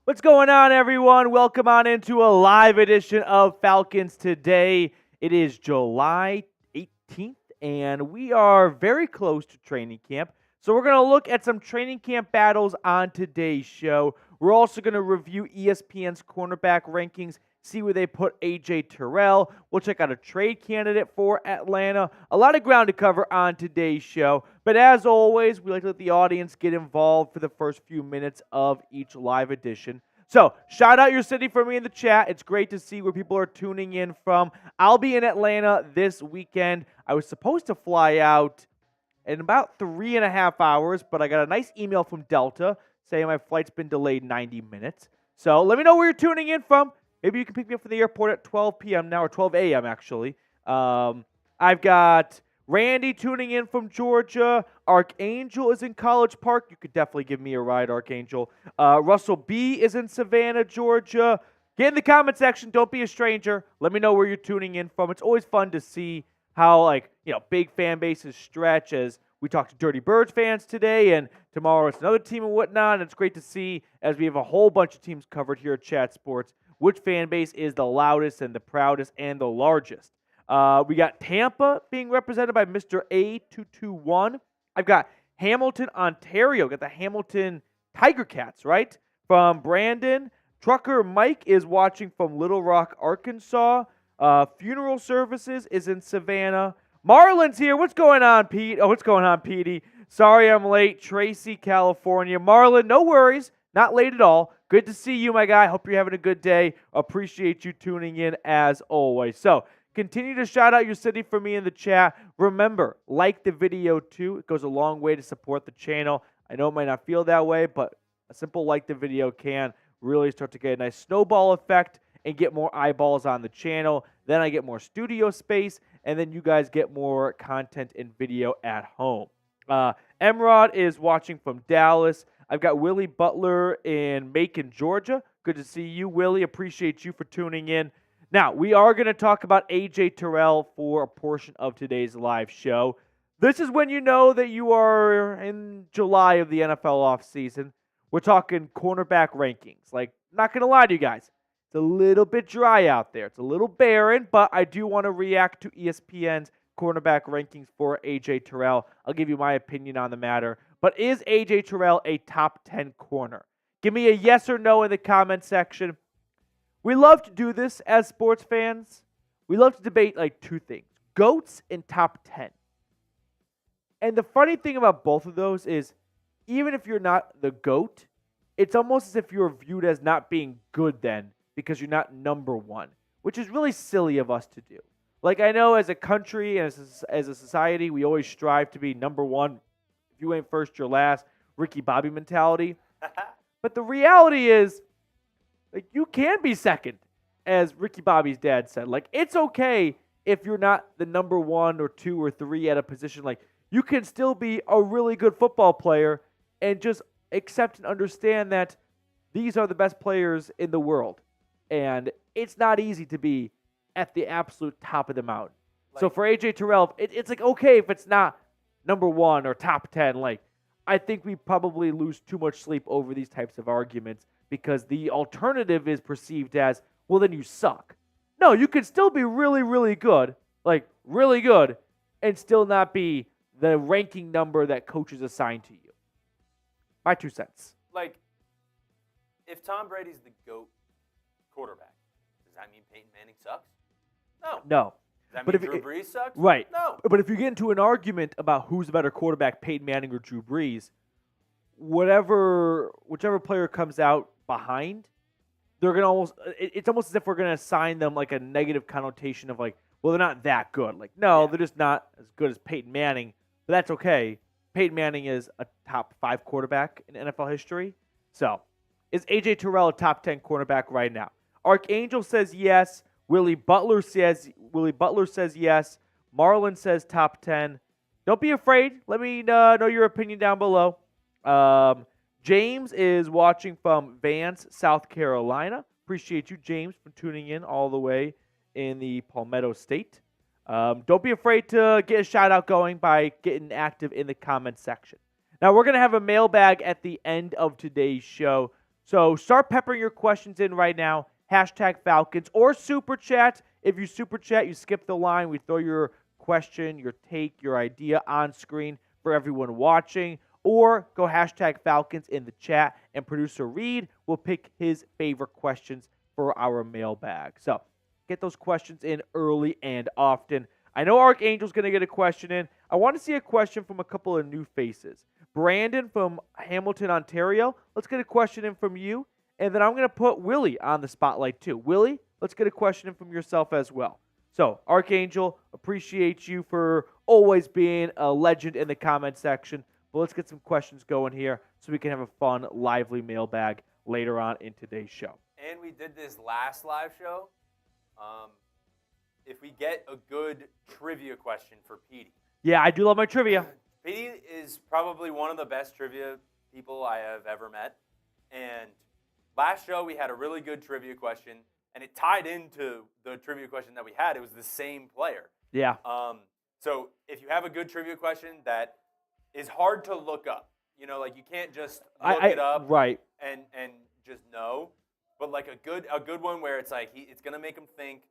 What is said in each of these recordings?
What's going on, everyone? Welcome on into a live edition of Falcons Today. It is July 18th, and we are very close to training camp. So we're going to look at some training camp battles on today's show. We're also going to review ESPN's cornerback rankings, see where they put AJ Terrell. We'll check out a trade candidate for Atlanta. A lot of ground to cover on today's show. But as always, we like to let the audience get involved for the first few minutes of each live edition. So, shout out your city for me in the chat. It's great to see where people are tuning in from. I'll be in Atlanta this weekend. I was supposed to fly out in about 3.5 hours, but I got a nice email from Delta saying my flight's been delayed 90 minutes. So, let me know where you're tuning in from. Maybe you can pick me up from the airport at 12 p.m. now, or 12 a.m. actually. I've got Randy tuning in from Georgia. Archangel is in College Park. You could definitely give me a ride, Archangel. Russell B is in Savannah, Georgia. Get in the comment section. Don't be a stranger. Let me know where you're tuning in from. It's always fun to see how, big fan bases stretch, as we talked to Dirty Birds fans today, and tomorrow it's another team and whatnot. And it's great to see, as we have a whole bunch of teams covered here at Chat Sports, which fan base is the loudest and the proudest and the largest. We got Tampa being represented by Mr. A221. I've got Hamilton, Ontario. Got the Hamilton Tiger Cats, right? From Brandon. Trucker Mike is watching from Little Rock, Arkansas. Funeral Services is in Savannah. Marlon's here. What's going on, Pete? Oh, what's going on, Petey? Sorry I'm late. Tracy, California. Marlon, no worries. Not late at all. Good to see you, my guy. Hope you're having a good day. Appreciate you tuning in as always. So, continue to shout out your city for me in the chat. Remember, like the video too. It goes a long way to support the channel. I know it might not feel that way, but a simple like the video can really start to get a nice snowball effect and get more eyeballs on the channel. Then I get more studio space, and then you guys get more content and video at home. Emrod is watching from Dallas. I've got Willie Butler in Macon, Georgia. Good to see you, Willie. Appreciate you for tuning in. Now, we are going to talk about AJ Terrell for a portion of today's live show. This is when you know that you are in July of the NFL offseason. We're talking cornerback rankings. Not going to lie to you guys. It's a little bit dry out there. It's a little barren, but I do want to react to ESPN's cornerback rankings for AJ Terrell. I'll give you my opinion on the matter. But is AJ Terrell a top 10 corner? Give me a yes or no in the comment section. We love to do this as sports fans. We love to debate two things: GOATs and top 10. And the funny thing about both of those is, even if you're not the GOAT, it's almost as if you're viewed as not being good then because you're not number one, which is really silly of us to do. I know as a country and as a society, we always strive to be number one. If you ain't first, you're last. Ricky Bobby mentality. But the reality is, you can be second, as Ricky Bobby's dad said. It's okay if you're not the number 1 or 2 or 3 at a position. You can still be a really good football player and just accept and understand that these are the best players in the world. And it's not easy to be at the absolute top of the mountain. So for AJ Terrell, it's okay if it's not number 1 or top 10. I think we probably lose too much sleep over these types of arguments, because the alternative is perceived as, well, then you suck. No, you can still be really, really good, really good, and still not be the ranking number that coaches assign to you. My 2 cents. If Tom Brady's the GOAT quarterback, does that mean Peyton Manning sucks? No. No. Does that mean Drew Brees sucks? Right. No. But if you get into an argument about who's the better quarterback, Peyton Manning or Drew Brees, whichever player comes out behind, they're gonna it's almost as if we're gonna assign them a negative connotation of well, they're not that good. They're just not as good as Peyton Manning, but that's okay. Peyton Manning is a top 5 quarterback in NFL history. So, is AJ Terrell a top 10 quarterback right now? Archangel says yes. Willie Butler says yes. Marlon says top 10. Don't be afraid. Let me know your opinion down below. James is watching from Vance, South Carolina. Appreciate you, James, for tuning in all the way in the Palmetto State. Don't be afraid to get a shout-out going by getting active in the comments section. Now, we're going to have a mailbag at the end of today's show, So start peppering your questions in right now. Hashtag Falcons or Super Chat. If you Super Chat, you skip the line. We throw your question, your take, your idea on screen for everyone watching. Or go hashtag Falcons in the chat, and producer Reed will pick his favorite questions for our mailbag. So get those questions in early and often. I know Archangel's going to get a question in. I want to see a question from a couple of new faces. Brandon from Hamilton, Ontario. Let's get a question in from you. And then I'm going to put Willie on the spotlight too. Willie, let's get a question in from yourself as well. So, Archangel, appreciate you for always being a legend in the comment section. But let's get some questions going here so we can have a fun, lively mailbag later on in today's show. And we did this last live show. If we get a good trivia question for Petey. Yeah, I do love my trivia. Petey is probably one of the best trivia people I have ever met. And last show we had a really good trivia question, and it tied into the trivia question that we had. It was the same player. Yeah. So if you have a good trivia question that is hard to look up, you can't just look it up right. and just know. But like a good one where it's like it's gonna make him think.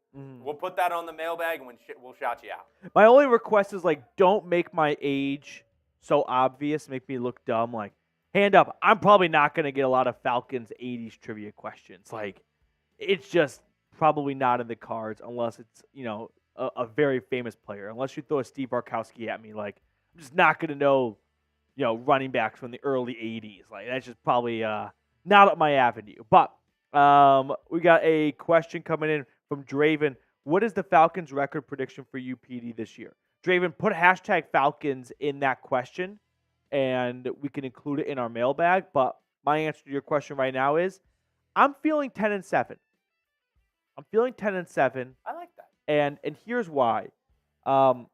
We'll put that on the mailbag and we'll shout you out. My only request is don't make my age so obvious, make me look dumb. Like, hand up, I'm probably not gonna get a lot of Falcons '80s trivia questions. It's just probably not in the cards unless it's a very famous player. Unless you throw a Steve Bartkowski at me, I'm just not gonna know running backs from the early '80s. That's just probably not up my avenue. But we got a question coming in from Draven. What is the Falcons record prediction for you, PD, this year? Draven, put hashtag Falcons in that question, and we can include it in our mailbag. But my answer to your question right now is I'm feeling 10-7. I'm feeling 10-7. I like that. And here's why. Warren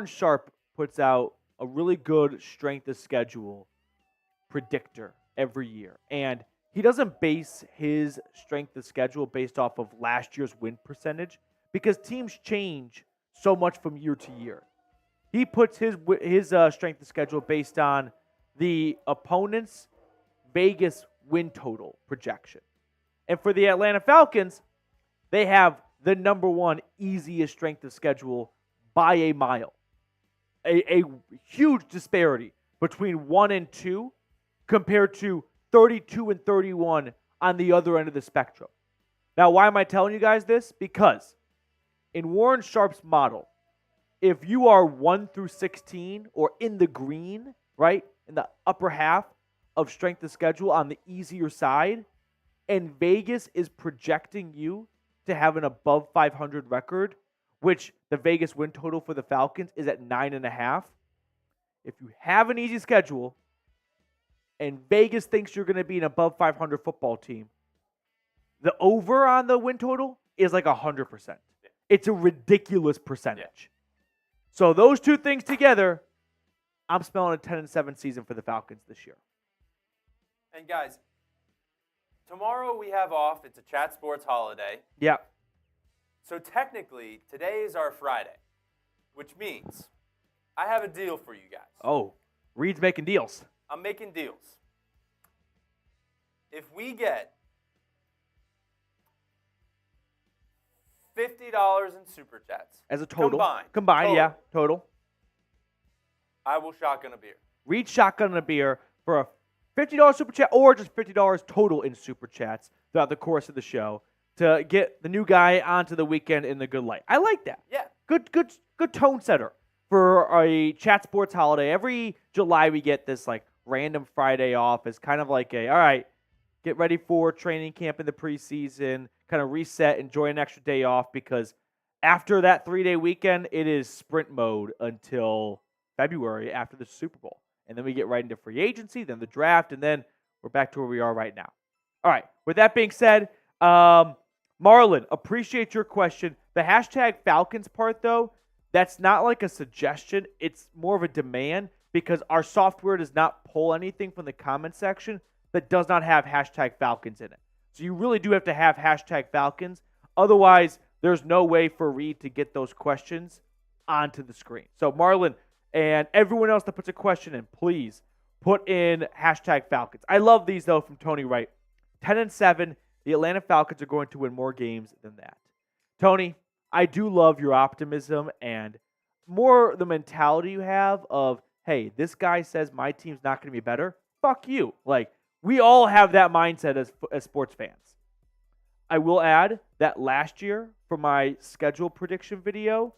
Sharp puts out a really good strength of schedule predictor every year. And he doesn't base his strength of schedule based off of last year's win percentage because teams change so much from year to year. He puts his strength of schedule based on the opponent's Vegas win total projection. And for the Atlanta Falcons, they have the number one easiest strength of schedule by a mile. A huge disparity between 1 and 2 compared to 32 and 31 on the other end of the spectrum. Now, why am I telling you guys this? Because in Warren Sharp's model, if you are 1 through 16 or in the green, right, in the upper half of strength of schedule on the easier side, and Vegas is projecting you to have an above 500 record, which the Vegas win total for the Falcons is at 9.5. If you have an easy schedule and Vegas thinks you're going to be an above 500 football team, the over on the win total is 100%. It's a ridiculous percentage. Yeah. So those two things together, I'm smelling a 10-7 season for the Falcons this year. And guys, tomorrow we have off. It's a Chat Sports holiday. Yeah. So technically, today is our Friday, which means I have a deal for you guys. Oh, Reed's making deals. I'm making deals. If we get $50 in Super Chats. As a total. Combined, total. Yeah, total. I will shotgun a beer. Reed shotgun a beer for a $50 Super Chat or just $50 total in Super Chats throughout the course of the show to get the new guy onto the weekend in the good light. I like that. Yeah. Good tone setter for a Chat Sports holiday. Every July we get this random Friday off. It's kind of all right, get ready for training camp in the preseason, kind of reset, enjoy an extra day off because after that 3-day weekend, it is sprint mode until February after the Super Bowl. And then we get right into free agency, then the draft, and then we're back to where we are right now. All right, with that being said, Marlon, appreciate your question. The hashtag Falcons part, though, that's not a suggestion. It's more of a demand because our software does not pull anything from the comment section that does not have hashtag Falcons in it. So you really do have to have hashtag Falcons. Otherwise, there's no way for Reed to get those questions onto the screen. So Marlon and everyone else that puts a question in, please put in hashtag Falcons. I love these, though, from Tony Wright. 10-7, the Atlanta Falcons are going to win more games than that. Tony, I do love your optimism and more the mentality you have of, hey, this guy says my team's not going to be better. Fuck you. Like, we all have that mindset as sports fans. I will add that last year for my schedule prediction video,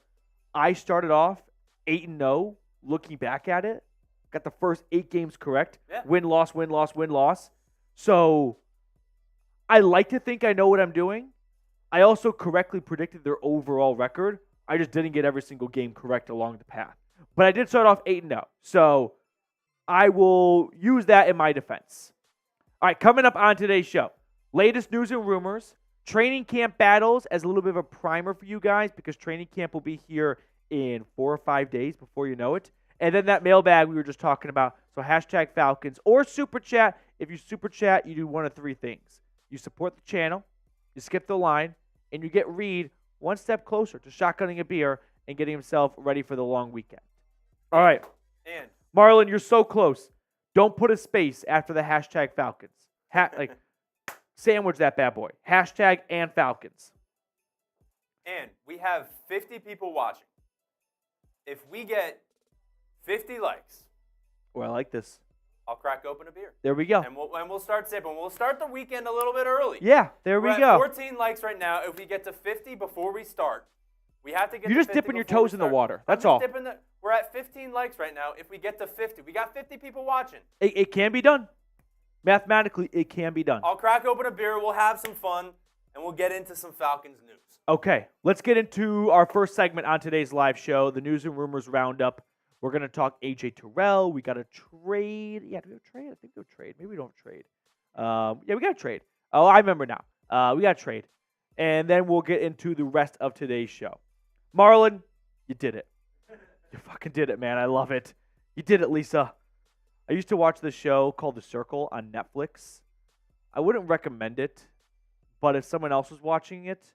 I started off 8-0 looking back at it. Got the first 8 games correct. Yeah. Win, loss, win, loss, win, loss. So I like to think I know what I'm doing. I also correctly predicted their overall record. I just didn't get every single game correct along the path. But I did start off 8-0. So I will use that in my defense. All right, coming up on today's show, latest news and rumors, training camp battles as a little bit of a primer for you guys because training camp will be here in 4 or 5 days before you know it. And then that mailbag we were just talking about. So hashtag Falcons or Super Chat. If you Super Chat, you do one of 3 things. You support the channel, you skip the line, and you get Reed one step closer to shotgunning a beer and getting himself ready for the long weekend. All right. And Marlon, you're so close. Don't put a space after the hashtag Falcons. Sandwich that bad boy. Hashtag and Falcons. And we have 50 people watching. If we get 50 likes, Oh, I like this. I'll crack open a beer. There we go. And we'll start sipping. We'll start the weekend a little bit early. Yeah, there We're we at go. 14 likes right now. If we get to 50 before we start, we have to get You're to just 50 dipping your before we toes in the start. water. That's I'm all. just we're at 15 likes right now. If we get to 50, we got 50 people watching. It can be done. Mathematically, it can be done. I'll crack open a beer. We'll have some fun, and we'll get into some Falcons news. Okay, let's get into our first segment on today's live show, the News and Rumors Roundup. We're going to talk AJ Terrell. We got a trade. Yeah, do we have a trade? I think we have a trade. Maybe we don't have a trade. Yeah, we got a trade. Oh, I remember now. We got a trade. And then we'll get into the rest of today's show. Marlon, you did it. You fucking did it, man. I love it. You did it, Lisa. I used to watch this show called The Circle on Netflix. I wouldn't recommend it, but if someone else was watching it,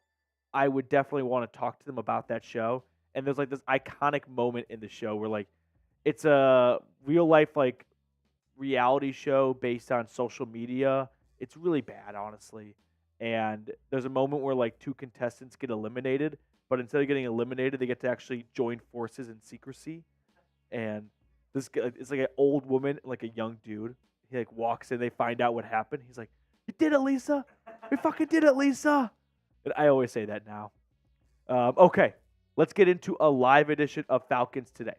I would definitely want to talk to them about that show. And there's like this iconic moment in the show where like it's a real life like reality show based on social media. It's really bad, honestly. And there's a moment where like 2 contestants get eliminated, but instead of getting eliminated, they get to actually join forces in secrecy. And this guy, it's like an old woman, like a young dude. He like walks in, they find out what happened. He's like, "You did it, Lisa. We fucking did it, Lisa." And I always say that now. Okay. Let's get into a live edition of Falcons Today.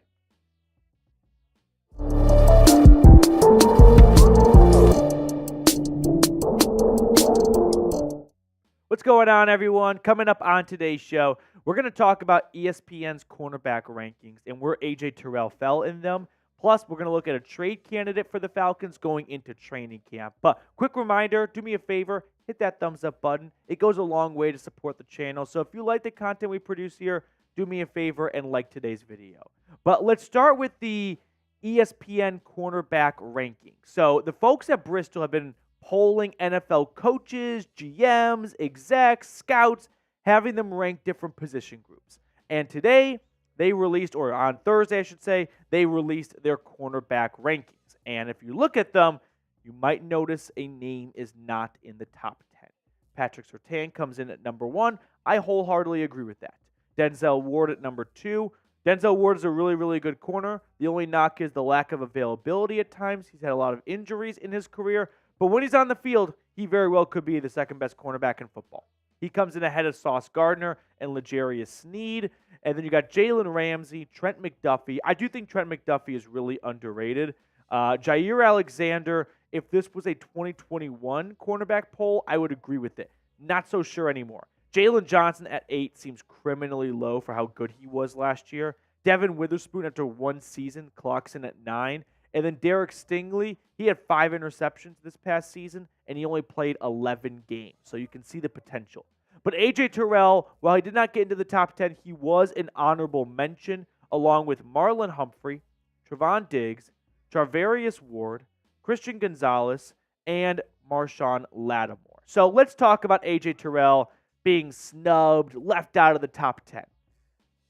What's going on, everyone? Coming up on today's show, we're going to talk about ESPN's cornerback rankings and where AJ Terrell fell in them. Plus, we're going to look at a trade candidate for the Falcons going into training camp. But quick reminder, do me a favor, hit that thumbs up button. It goes a long way to support the channel. So if you like the content we produce here, do me a favor and like today's video. But let's start with the ESPN cornerback ranking. So the folks at Bristol have been polling NFL coaches, GMs, execs, scouts, having them rank different position groups. And today, they released, or on Thursday, I should say, they released their cornerback rankings. And if you look at them, you might notice a name is not in the top 10. Patrick Surtain comes in at number 1. I wholeheartedly agree with that. Denzel Ward at number 2. Denzel Ward is a really, really good corner. The only knock is the lack of availability at times. He's had a lot of injuries in his career. But when he's on the field, he very well could be the second best cornerback in football. He comes in ahead of Sauce Gardner and L'Jarius Sneed. And then you got Jalen Ramsey, Trent McDuffie. I do think Trent McDuffie is really underrated. Jair Alexander, if this was a 2021 cornerback poll, I would agree with it. Not so sure anymore. Jalen Johnson at 8 seems criminally low for how good he was last year. Devin Witherspoon after 1 season clocks in at 9. And then Derek Stingley, he had 5 interceptions this past season, and he only played 11 games. So you can see the potential. But AJ Terrell, while he did not get into the top 10, he was an honorable mention, along with Marlon Humphrey, Trevon Diggs, Charvarius Ward, Christian Gonzalez, and Marshawn Lattimore. So let's talk about AJ Terrell being snubbed, left out of the top 10.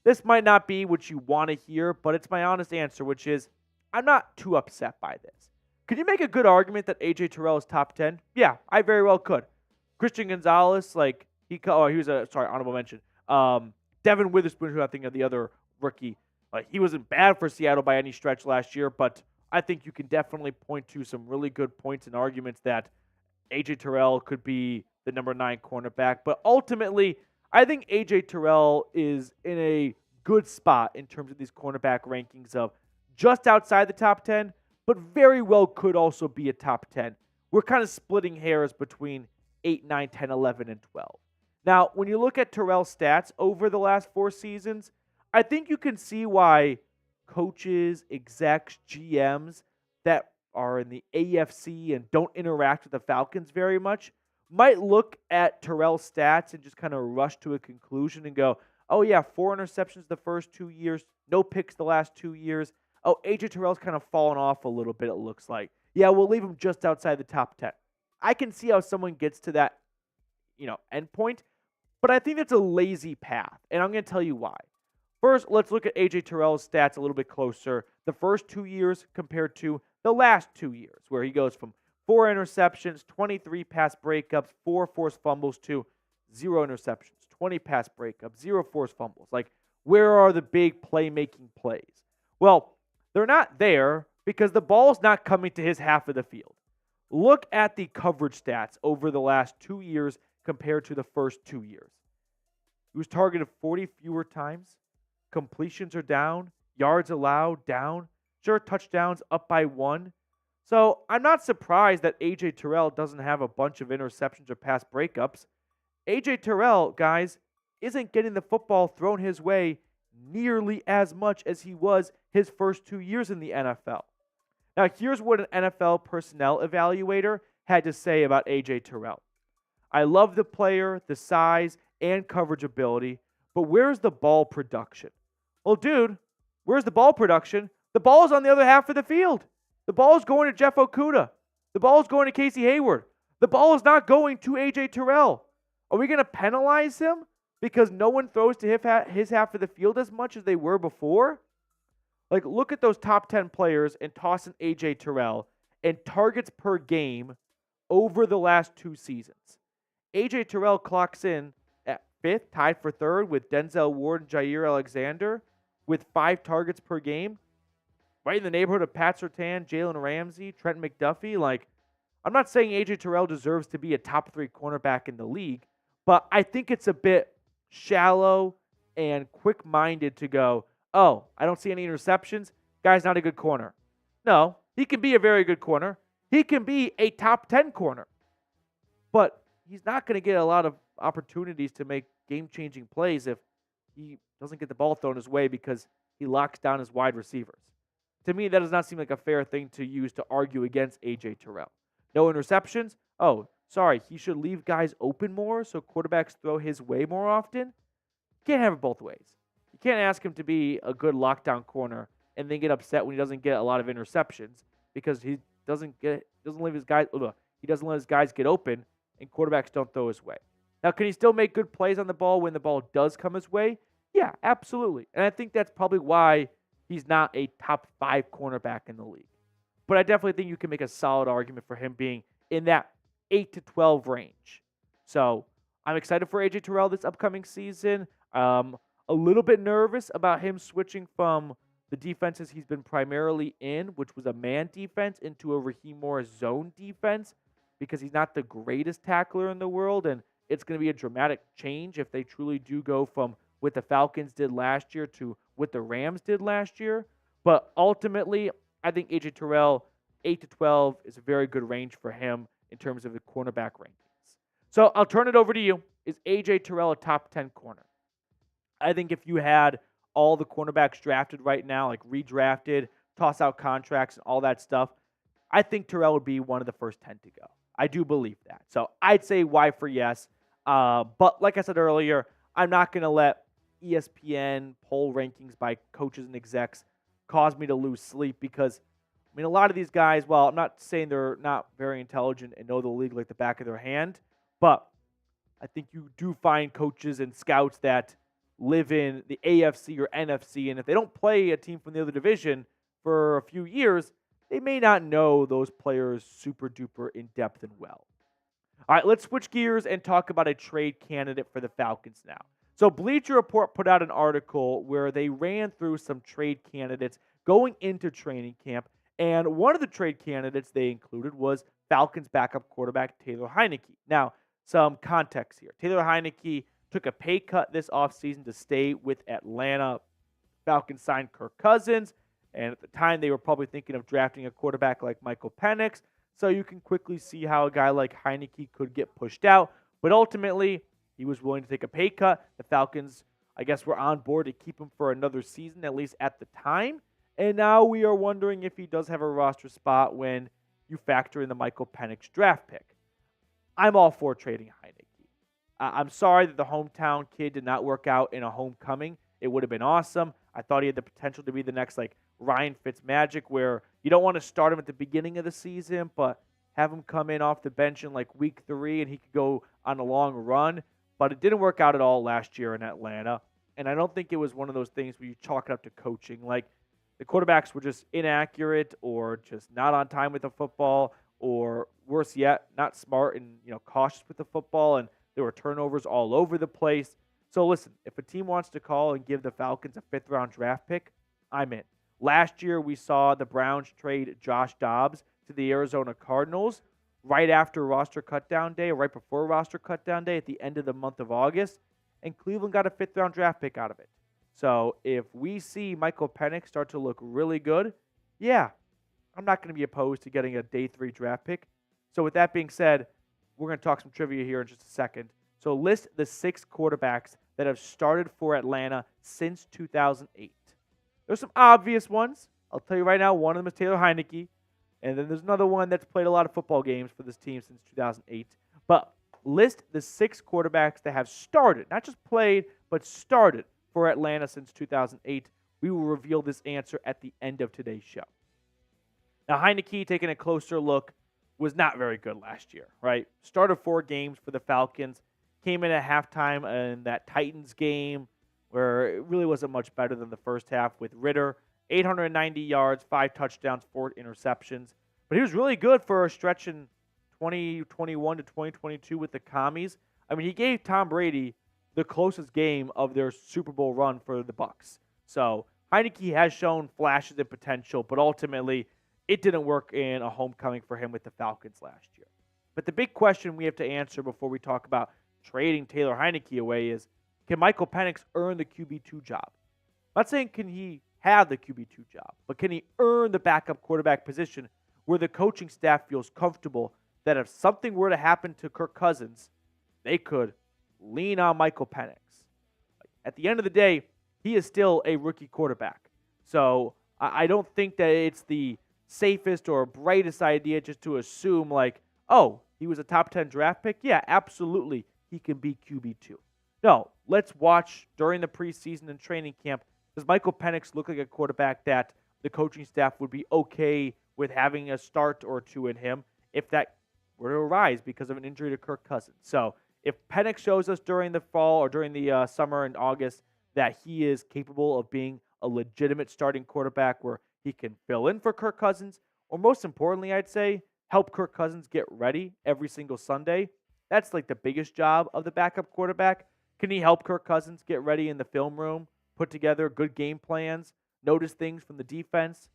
This might not be what you want to hear, but it's my honest answer, which is I'm not too upset by this. Could you make a good argument that AJ Terrell is top 10? Yeah, I very well could. Christian Gonzalez, he was honorable mention. Devin Witherspoon, who I think of the other rookie, he wasn't bad for Seattle by any stretch last year, but I think you can definitely point to some really good points and arguments that AJ Terrell could be the number 9 cornerback. But ultimately, I think AJ Terrell is in a good spot in terms of these cornerback rankings of just outside the top 10, but very well could also be a top 10. We're kind of splitting hairs between 8, 9, 10, 11, and 12. Now, when you look at Terrell's stats over the last 4 seasons, I think you can see why coaches, execs, GMs that are in the AFC and don't interact with the Falcons very much might look at Terrell's stats and just kind of rush to a conclusion and go, oh yeah, 4 interceptions the first 2 years, no picks the last 2 years. Oh, AJ Terrell's kind of fallen off a little bit, it looks like. Yeah, we'll leave him just outside the top 10. I can see how someone gets to that, endpoint, but I think that's a lazy path, and I'm going to tell you why. First, let's look at AJ Terrell's stats a little bit closer. The first 2 years compared to the last 2 years, where he goes from 4 interceptions, 23 pass breakups, 4 forced fumbles to 0 interceptions, 20 pass breakups, 0 forced fumbles. Where are the big playmaking plays? Well, they're not there because the ball's not coming to his half of the field. Look at the coverage stats over the last 2 years compared to the first 2 years. He was targeted 40 fewer times. Completions are down. Yards allowed, down. Sure, touchdowns up by 1. So I'm not surprised that AJ Terrell doesn't have a bunch of interceptions or pass breakups. AJ Terrell, guys, isn't getting the football thrown his way nearly as much as he was his first 2 years in the NFL. Now, here's what an NFL personnel evaluator had to say about AJ Terrell. I love the player, the size, and coverage ability, but where's the ball production? Well, dude, where's the ball production? The ball is on the other half of the field. The ball is going to Jeff Okudah. The ball is going to Casey Hayward. The ball is not going to AJ Terrell. Are we going to penalize him because no one throws to his half of the field as much as they were before? Look at those top 10 players and toss in AJ Terrell and targets per game over the last 2 seasons. AJ Terrell clocks in at 5th, tied for 3rd with Denzel Ward and Jair Alexander with 5 targets per game. Right in the neighborhood of Pat Surtain, Jalen Ramsey, Trent McDuffie. I'm not saying AJ Terrell deserves to be a top 3 cornerback in the league, but I think it's a bit shallow and quick-minded to go, oh, I don't see any interceptions. Guy's not a good corner. No, he can be a very good corner. He can be a top 10 corner. But he's not going to get a lot of opportunities to make game-changing plays if he doesn't get the ball thrown his way because he locks down his wide receivers. To me, that does not seem like a fair thing to use to argue against AJ Terrell. No interceptions? Oh, sorry, he should leave guys open more so quarterbacks throw his way more often? Can't have it both ways. You can't ask him to be a good lockdown corner and then get upset when he doesn't get a lot of interceptions because he doesn't let his guys get open and quarterbacks don't throw his way. Now, can he still make good plays on the ball when the ball does come his way? Yeah, absolutely. And I think that's probably why he's not a top 5 cornerback in the league. But I definitely think you can make a solid argument for him being in that 8 to 12 range. So I'm excited for AJ Terrell this upcoming season. A little bit nervous about him switching from the defenses he's been primarily in, which was a man defense, into a Raheem Morris zone defense because he's not the greatest tackler in the world, and it's going to be a dramatic change if they truly do go from what the Falcons did last year to what the Rams did last year. But ultimately, I think AJ Terrell, 8 to 12, is a very good range for him in terms of the cornerback rankings. So I'll turn it over to you. Is AJ Terrell a top 10 corner? I think if you had all the cornerbacks drafted right now, redrafted, toss out contracts and all that stuff, I think Terrell would be one of the first 10 to go. I do believe that. So I'd say Y for yes. But like I said earlier, I'm not going to let ESPN poll rankings by coaches and execs cause me to lose sleep because, a lot of these guys, well, I'm not saying they're not very intelligent and know the league like the back of their hand, but I think you do find coaches and scouts that live in the AFC or NFC, and if they don't play a team from the other division for a few years, they may not know those players super duper in depth and well. All right, let's switch gears and talk about a trade candidate for the Falcons now. So, Bleacher Report put out an article where they ran through some trade candidates going into training camp, and one of the trade candidates they included was Falcons backup quarterback Taylor Heinicke. Now, some context here. Taylor Heinicke took a pay cut this offseason to stay with Atlanta. Falcons signed Kirk Cousins, and at the time they were probably thinking of drafting a quarterback like Michael Penix. So you can quickly see how a guy like Heinicke could get pushed out. But ultimately, he was willing to take a pay cut. The Falcons, I guess, were on board to keep him for another season, at least at the time. And now we are wondering if he does have a roster spot when you factor in the Michael Penix draft pick. I'm all for trading Heinicke. I'm sorry that the hometown kid did not work out in a homecoming. It would have been awesome. I thought he had the potential to be the next Ryan Fitzmagic, where you don't want to start him at the beginning of the season, but have him come in off the bench in week 3 and he could go on a long run. But it didn't work out at all last year in Atlanta. And I don't think it was one of those things where you chalk it up to coaching. The quarterbacks were just inaccurate or just not on time with the football, or worse yet, not smart and cautious with the football, and there were turnovers all over the place. So listen, if a team wants to call and give the Falcons a 5th-round draft pick, I'm in. Last year, we saw the Browns trade Josh Dobbs to the Arizona Cardinals right after roster cutdown day, or right before roster cutdown day at the end of the month of August, and Cleveland got a 5th-round draft pick out of it. So if we see Michael Penix start to look really good, yeah, I'm not going to be opposed to getting a day 3 draft pick. So with that being said, we're going to talk some trivia here in just a second. So list the 6 quarterbacks that have started for Atlanta since 2008. There's some obvious ones. I'll tell you right now, one of them is Taylor Heinicke. And then there's another one that's played a lot of football games for this team since 2008. But list the 6 quarterbacks that have started, not just played, but started for Atlanta since 2008. We will reveal this answer at the end of today's show. Now, Heinicke, taking a closer look, was not very good last year, right? Started 4 games for the Falcons, came in at halftime in that Titans game where it really wasn't much better than the first half with Ritter. 890 yards, 5 touchdowns, 4 interceptions. But he was really good for a stretch in 2021 to 2022 with the Commies. I mean, he gave Tom Brady the closest game of their Super Bowl run for the Bucs. So Heinicke has shown flashes of potential, but ultimately it didn't work in a homecoming for him with the Falcons last year. But the big question we have to answer before we talk about trading Taylor Heinicke away is, can Michael Penix earn the QB2 job? I'm not saying can he have the QB2 job, but can he earn the backup quarterback position where the coaching staff feels comfortable that if something were to happen to Kirk Cousins, they could lean on Michael Penix? At the end of the day, he is still a rookie quarterback. So I don't think that it's the safest or brightest idea just to assume oh, he was a top 10 draft pick. Yeah, absolutely, he can be QB2. No, let's watch during the preseason and training camp. Does Michael Penix look like a quarterback that the coaching staff would be okay with having a start or 2 in him if that were to arise because of an injury to Kirk Cousins? So if Penix shows us during the fall or during the summer and August that he is capable of being a legitimate starting quarterback where he can fill in for Kirk Cousins, or most importantly, I'd say, help Kirk Cousins get ready every single Sunday, that's the biggest job of the backup quarterback. Can he help Kirk Cousins get ready in the film room, put together good game plans, notice things from the defense?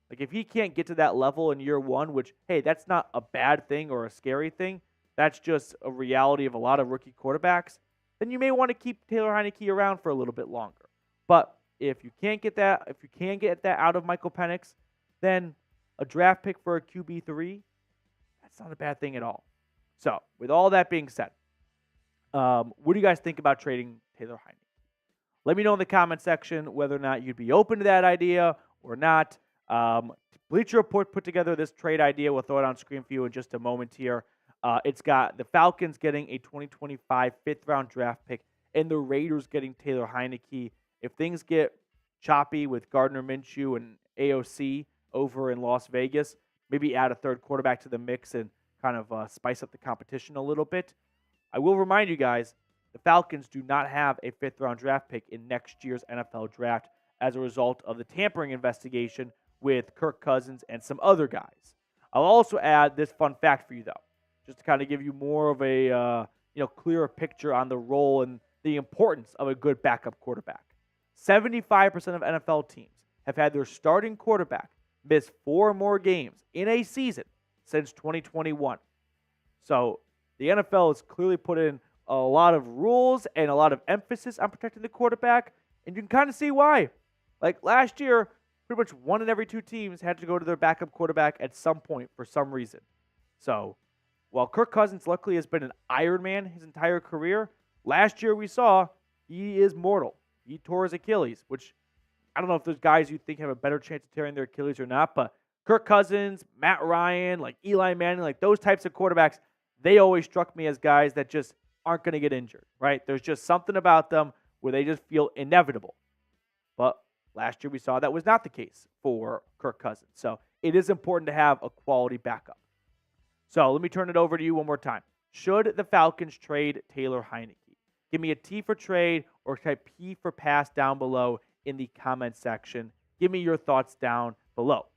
If he can't get to that level in year 1, which, hey, that's not a bad thing or a scary thing, that's just a reality of a lot of rookie quarterbacks, then you may want to keep Taylor Heinicke around for a little bit longer. But if you can't get that, if you can get that out of Michael Penix, then a draft pick for a QB3, that's not a bad thing at all. So, with all that being said, what do you guys think about trading Taylor Heinicke? Let me know in the comment section whether or not you'd be open to that idea or not. Bleacher Report put together this trade idea. We'll throw it on screen for you in just a moment here. It's got the Falcons getting a 2025 5th-round draft pick and the Raiders getting Taylor Heinicke. If things get choppy with Gardner Minshew and AOC over in Las Vegas, maybe add a 3rd quarterback to the mix and kind of spice up the competition a little bit. I will remind you guys, the Falcons do not have a 5th-round draft pick in next year's NFL draft as a result of the tampering investigation with Kirk Cousins and some other guys. I'll also add this fun fact for you, though, just to kind of give you more of a clearer picture on the role and the importance of a good backup quarterback. 75% of NFL teams have had their starting quarterback miss 4 or more games in a season since 2021. So the NFL has clearly put in a lot of rules and a lot of emphasis on protecting the quarterback, and you can kind of see why. Like last year, pretty much 1 in every 2 teams had to go to their backup quarterback at some point for some reason. So while Kirk Cousins luckily has been an Iron Man his entire career, last year we saw he is mortal. He tore his Achilles, which I don't know if there's guys you think have a better chance of tearing their Achilles or not, but Kirk Cousins, Matt Ryan, like Eli Manning, like those types of quarterbacks, they always struck me as guys that just aren't going to get injured, right? There's just something about them where they just feel inevitable. But last year we saw that was not the case for Kirk Cousins. So it is important to have a quality backup. So let me turn it over to you one more time. Should the Falcons trade Taylor Heinicke? Give me a T for trade or type P for pass down below in the comment section. Give me your thoughts down below.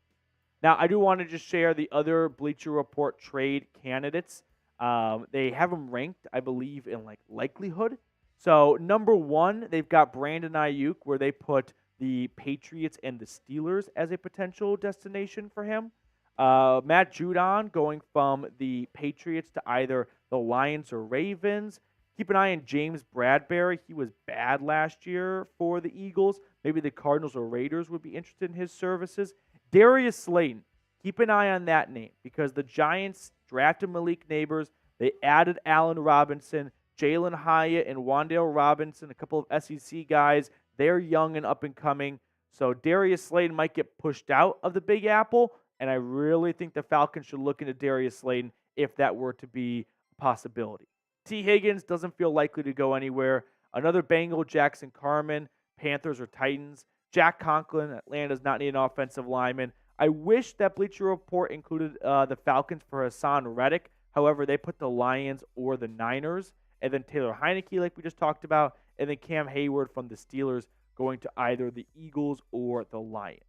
Now, I do want to just share the other Bleacher Report trade candidates. They have them ranked, I believe, in like likelihood. So number 1, they've got Brandon Ayuk, where they put the Patriots and the Steelers as a potential destination for him. Matt Judon going from the Patriots to either the Lions or Ravens. Keep an eye on James Bradberry. He was bad last year for the Eagles. Maybe the Cardinals or Raiders would be interested in his services. Darius Slayton. Keep an eye on that name because the Giants drafted Malik Neighbors. They added Allen Robinson, Jalen Hyatt, and Wan'Dale Robinson, a couple of SEC guys. They're young and up and coming. So Darius Slayton might get pushed out of the Big Apple, and I really think the Falcons should look into Darius Slayton if that were to be a possibility. T. Higgins doesn't feel likely to go anywhere. Another Bengal, Jackson Carman, Panthers or Titans. Jack Conklin, Atlanta does not need an offensive lineman. I wish that Bleacher Report included the Falcons for Hassan Reddick. However, they put the Lions or the Niners. And then Taylor Heinicke, like we just talked about. And then Cam Hayward from the Steelers going to either the Eagles or the Lions.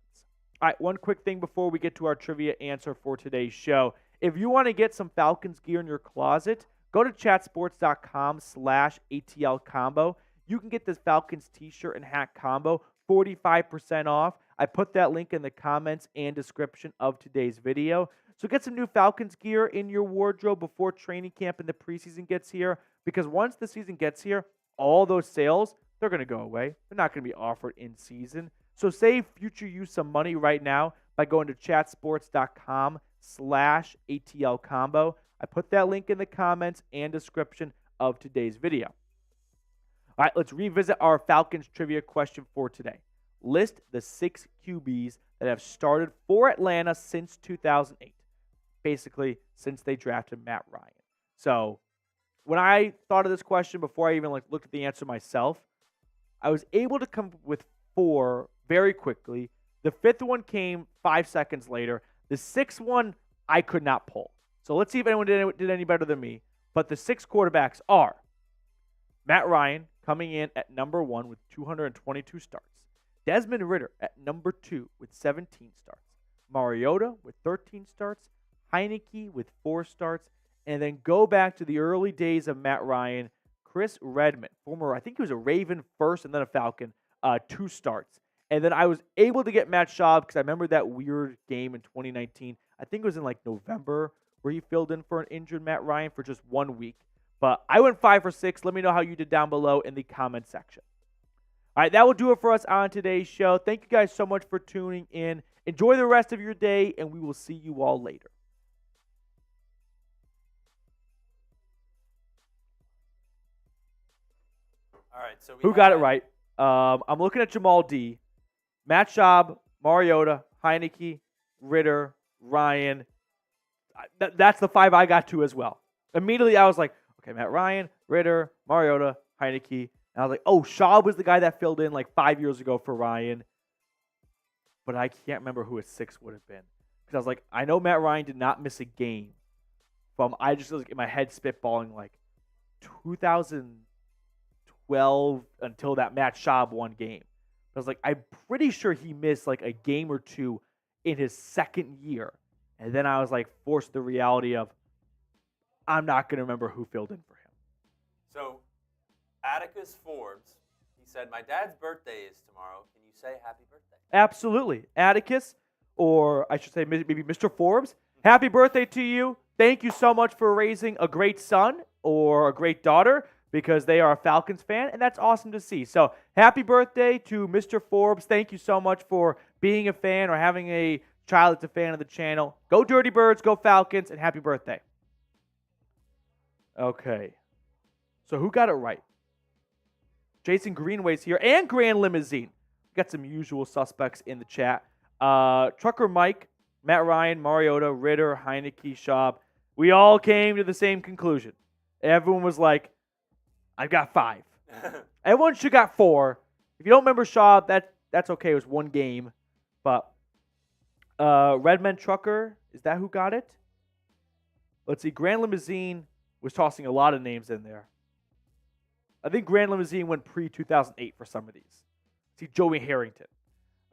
All right, one quick thing before we get to our trivia answer for today's show. If you want to get some Falcons gear in your closet, go to chatsports.com/ATL combo. You can get this Falcons t-shirt and hat combo 45% off. I put that link in the comments and description of today's video. So get some new Falcons gear in your wardrobe before training camp and the preseason gets here, because once the season gets here, all those sales, they're going to go away. They're not going to be offered in season. So save future you some money right now by going to chatsports.com/ATL combo. I put that link in the comments and description of today's video. All right, let's revisit our Falcons trivia question for today. List the 6 QBs that have started for Atlanta since 2008. Basically, since they drafted Matt Ryan. So, when I thought of this question before I even looked at the answer myself, I was able to come up with 4 very quickly. The 5th one came 5 seconds later. The 6th one I could not pull. So let's see if anyone did any better than me. But the 6 quarterbacks are Matt Ryan coming in at number 1 with 222 starts. Desmond Ridder at number 2 with 17 starts. Mariota with 13 starts. Heinicke with 4 starts. And then go back to the early days of Matt Ryan. Chris Redman, former, I think he was a Raven first and then a Falcon, 2 starts. And then I was able to get Matt Schaub because I remember that weird game in 2019. I think it was in November where he filled in for an injured Matt Ryan for just 1 week. But I went 5 for 6. Let me know how you did down below in the comment section. All right, that will do it for us on today's show. Thank you guys so much for tuning in. Enjoy the rest of your day, and we will see you all later. All right, so who got it right? I'm looking at Jamal D. Matt Schaub, Mariota, Heinicke, Ridder, Ryan. That's the 5 I got to as well. Immediately, I was like, okay, Matt Ryan, Ridder, Mariota, Heinicke. And I was like, oh, Schaub was the guy that filled in 5 years ago for Ryan. But I can't remember who his 6 would have been. Because I was like, I know Matt Ryan did not miss a game. I just was in my head spitballing 2012 until that Matt Schaub one game. I was like, I'm pretty sure he missed a game or 2 in his second year. And then I was like forced to the reality of I'm not going to remember who filled in for him. So, Atticus Forbes, he said, my dad's birthday is tomorrow. Can you say happy birthday? Absolutely. Atticus, or I should say maybe Mr. Forbes, happy birthday to you. Thank you so much for raising a great son or a great daughter because they are a Falcons fan, and that's awesome to see. So happy birthday to Mr. Forbes. Thank you so much for being a fan or having a child that's a fan of the channel. Go Dirty Birds, go Falcons, and happy birthday. Okay. So who got it right? Jason Greenway's here and Grand Limousine. We got some usual suspects in the chat. Trucker Mike, Matt Ryan, Mariota, Ritter, Heinicke, Schaub. We all came to the same conclusion. Everyone was like, I've got 5. Everyone should got 4. If you don't remember Schaub, that's okay. It was one game. But Redman Trucker, is that who got it? Let's see. Grand Limousine was tossing a lot of names in there. I think Grand Limousine went pre-2008 for some of these. I see Joey Harrington.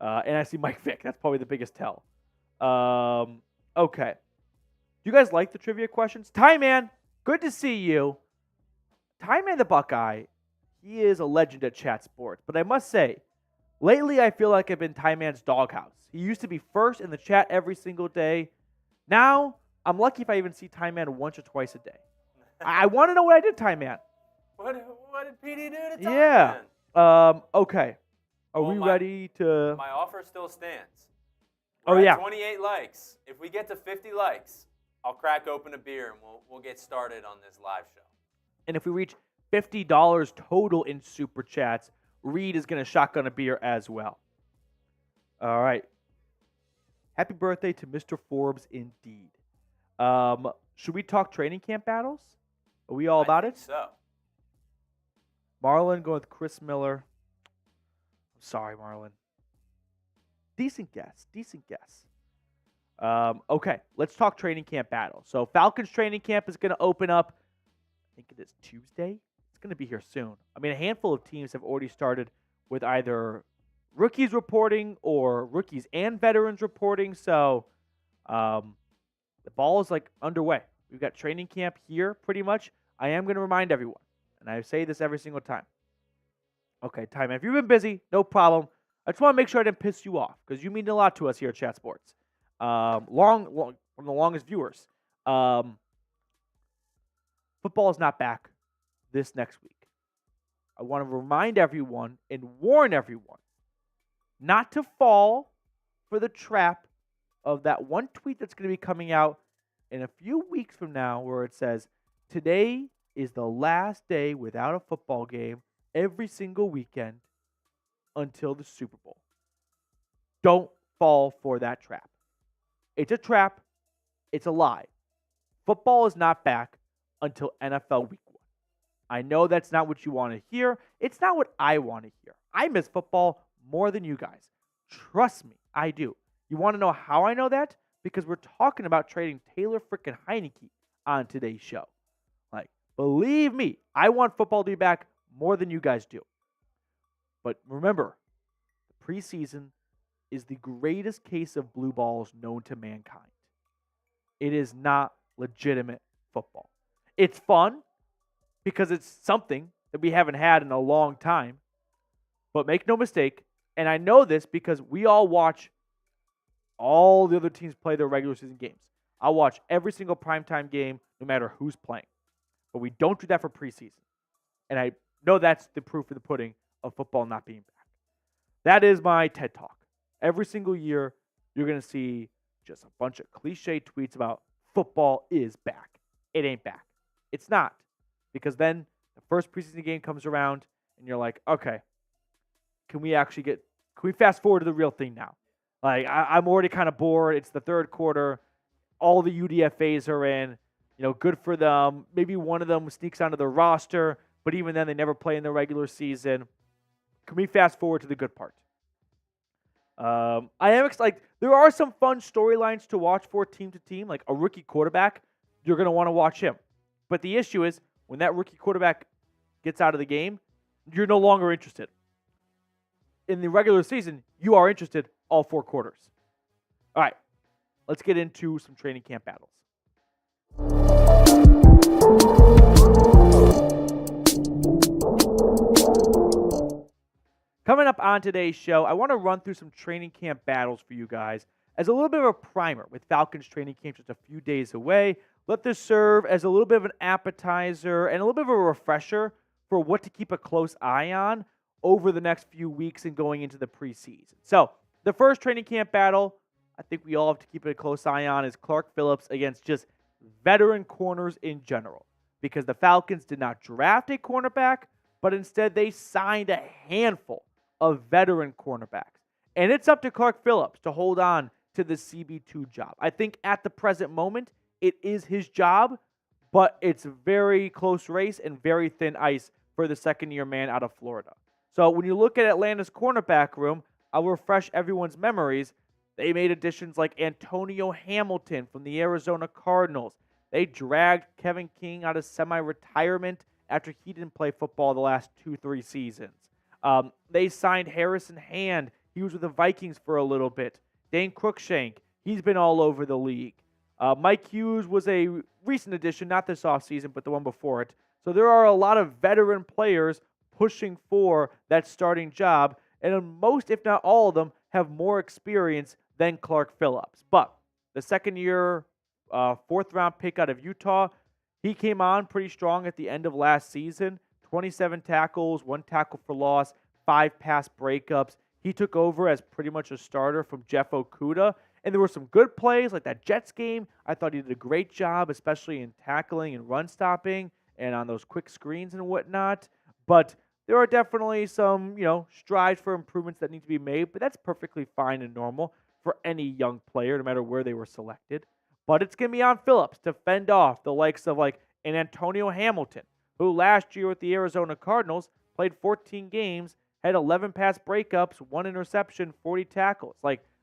And I see Mike Vick. That's probably the biggest tell. Okay. Do you guys like the trivia questions? Ty Man, good to see you. Ty Man the Buckeye, he is a legend at Chat Sports. But I must say, lately I feel like I've been Ty Man's doghouse. He used to be first in the chat every single day. Now, I'm lucky if I even see Ty Man once or twice a day. I want to know what I did, Ty Man. What did PD do to Ty Man? Okay. Are we ready to... My offer still stands. We're at yeah. 28 likes. If we get to 50 likes, I'll crack open a beer and we'll get started on this live show. And if we reach $50 total in Super Chats, Reed is going to shotgun a beer as well. All right. Happy birthday to Mr. Forbes indeed. Should we talk training camp battles? Are we all about it? So. Marlon going with Chris Miller. I'm sorry, Marlon. Decent guess. Okay, let's talk training camp battle. So Falcons training camp is going to open up, I think it is Tuesday. It's going to be here soon. I mean, a handful of teams have already started with either rookies reporting or rookies and veterans reporting. So the ball is like underway. We've got training camp here pretty much. I am going to remind everyone, and I say this every single time. Okay, Ty Man, if you've been busy, no problem. I just want to make sure I didn't piss you off because you mean a lot to us here at Chat Sports. One of the longest viewers. Football is not back this next week. I want to remind everyone and warn everyone not to fall for the trap of that one tweet that's going to be coming out in a few weeks from now where it says, today is the last day without a football game every single weekend until the Super Bowl. Don't fall for that trap. It's a trap. It's a lie. Football is not back until NFL Week 1. I know that's not what you want to hear. It's not what I want to hear. I miss football more than you guys. Trust me, I do. You want to know how I know that? Because we're talking about trading Taylor frickin' Heinicke on today's show. Like, believe me, I want football to be back more than you guys do. But remember, the preseason is the greatest case of blue balls known to mankind. It is not legitimate football. It's fun because it's something that we haven't had in a long time. But make no mistake, and I know this because we all watch all the other teams play their regular season games. I'll watch every single primetime game no matter who's playing. But we don't do that for preseason. And I know that's the proof of the pudding of football not being back. That is my TED Talk. Every single year, you're going to see just a bunch of cliche tweets about football is back. It ain't back. It's not. Because then the first preseason game comes around and you're like, okay, can we fast forward to the real thing now? Like, I'm already kind of bored. It's the third quarter. All the UDFAs are in. You know, good for them. Maybe one of them sneaks onto the roster, but even then they never play in the regular season. Can we fast forward to the good part? I am excited. There are some fun storylines to watch for team to team, like a rookie quarterback. You're going to want to watch him. But the issue is when that rookie quarterback gets out of the game, you're no longer interested. In the regular season, you are interested all 4 quarters. All right, let's get into some training camp battles. Coming up on today's show, I want to run through some training camp battles for you guys as a little bit of a primer with Falcons training camp just a few days away. Let this serve as a little bit of an appetizer and a little bit of a refresher for what to keep a close eye on over the next few weeks and going into the preseason. So, the first training camp battle I think we all have to keep a close eye on is Clark Phillips against just veteran corners in general, because the Falcons did not draft a cornerback, but instead they signed a handful of veteran cornerbacks. And it's up to Clark Phillips to hold on to the CB2 job. I think at the present moment, it is his job, but it's a very close race and very thin ice for the second-year man out of Florida. So when you look at Atlanta's cornerback room, I'll refresh everyone's memories. They made additions like Antonio Hamilton from the Arizona Cardinals. They dragged Kevin King out of semi-retirement after he didn't play football the last 2-3 seasons. They signed Harrison Hand. He was with the Vikings for a little bit. Dane Cruikshank, he's been all over the league. Mike Hughes was a recent addition, not this offseason, but the one before it. So there are a lot of veteran players pushing for that starting job, and most, if not all of them, have more experience than Clark Phillips. But the second-year, fourth-round pick out of Utah, he came on pretty strong at the end of last season. 27 tackles, 1 tackle for loss, 5 pass breakups. He took over as pretty much a starter from Jeff Okudah. And there were some good plays, like that Jets game. I thought he did a great job, especially in tackling and run stopping and on those quick screens and whatnot. But there are definitely some, strides for improvements that need to be made. But that's perfectly fine and normal for any young player, no matter where they were selected. But it's going to be on Phillips to fend off the likes of an Antonio Hamilton, who last year with the Arizona Cardinals played 14 games, had 11 pass breakups, 1 interception, 40 tackles.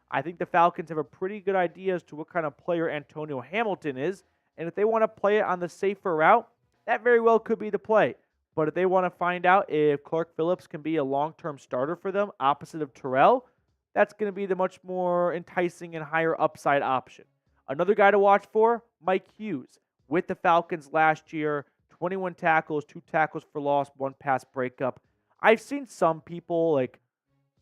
I think the Falcons have a pretty good idea as to what kind of player Antonio Hamilton is, and if they want to play it on the safer route, that very well could be the play. But if they want to find out if Clark Phillips can be a long-term starter for them, opposite of Terrell, that's going to be the much more enticing and higher upside option. Another guy to watch for, Mike Hughes. With the Falcons last year, 21 tackles, 2 tackles for loss, 1 pass breakup. I've seen some people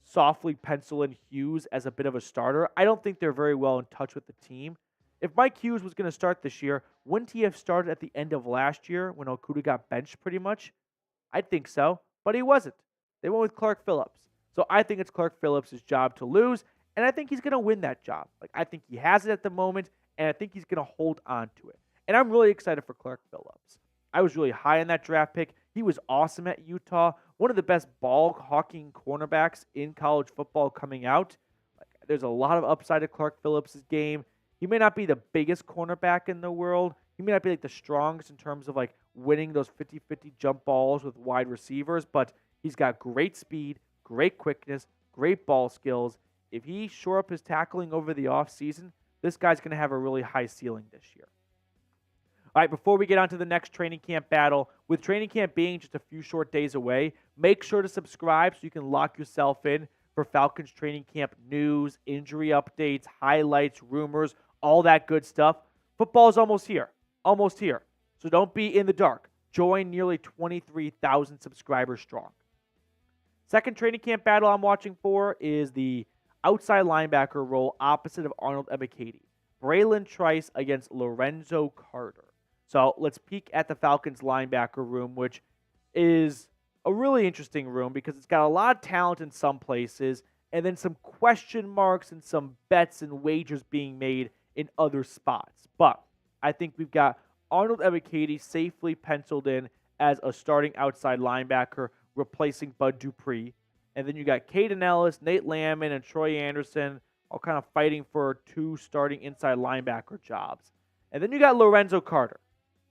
softly pencil in Hughes as a bit of a starter. I don't think they're very well in touch with the team. If Mike Hughes was going to start this year, wouldn't he have started at the end of last year when Okudah got benched pretty much? I think so, but he wasn't. They went with Clark Phillips. So I think it's Clark Phillips' job to lose, and I think he's going to win that job. I think he has it at the moment, and I think he's going to hold on to it. And I'm really excited for Clark Phillips. I was really high on that draft pick. He was awesome at Utah. One of the best ball-hawking cornerbacks in college football coming out. There's a lot of upside to Clark Phillips' game. He may not be the biggest cornerback in the world. He may not be the strongest in terms of winning those 50-50 jump balls with wide receivers, but he's got great speed, great quickness, great ball skills. If he shore up his tackling over the offseason, this guy's going to have a really high ceiling this year. All right, before we get on to the next training camp battle, with training camp being just a few short days away, make sure to subscribe so you can lock yourself in for Falcons training camp news, injury updates, highlights, rumors, all that good stuff. Football is almost here. Almost here. So don't be in the dark. Join nearly 23,000 subscribers strong. Second training camp battle I'm watching for is the outside linebacker role opposite of Arnold Ebiketie. Bralen Trice against Lorenzo Carter. So let's peek at the Falcons linebacker room, which is a really interesting room because it's got a lot of talent in some places and then some question marks and some bets and wagers being made in other spots. But I think we've got Arnold Ebiketie safely penciled in as a starting outside linebacker replacing Bud Dupree. And then you got Caden Ellis, Nate Landman, and Troy Andersen all kind of fighting for 2 starting inside linebacker jobs. And then you got Lorenzo Carter.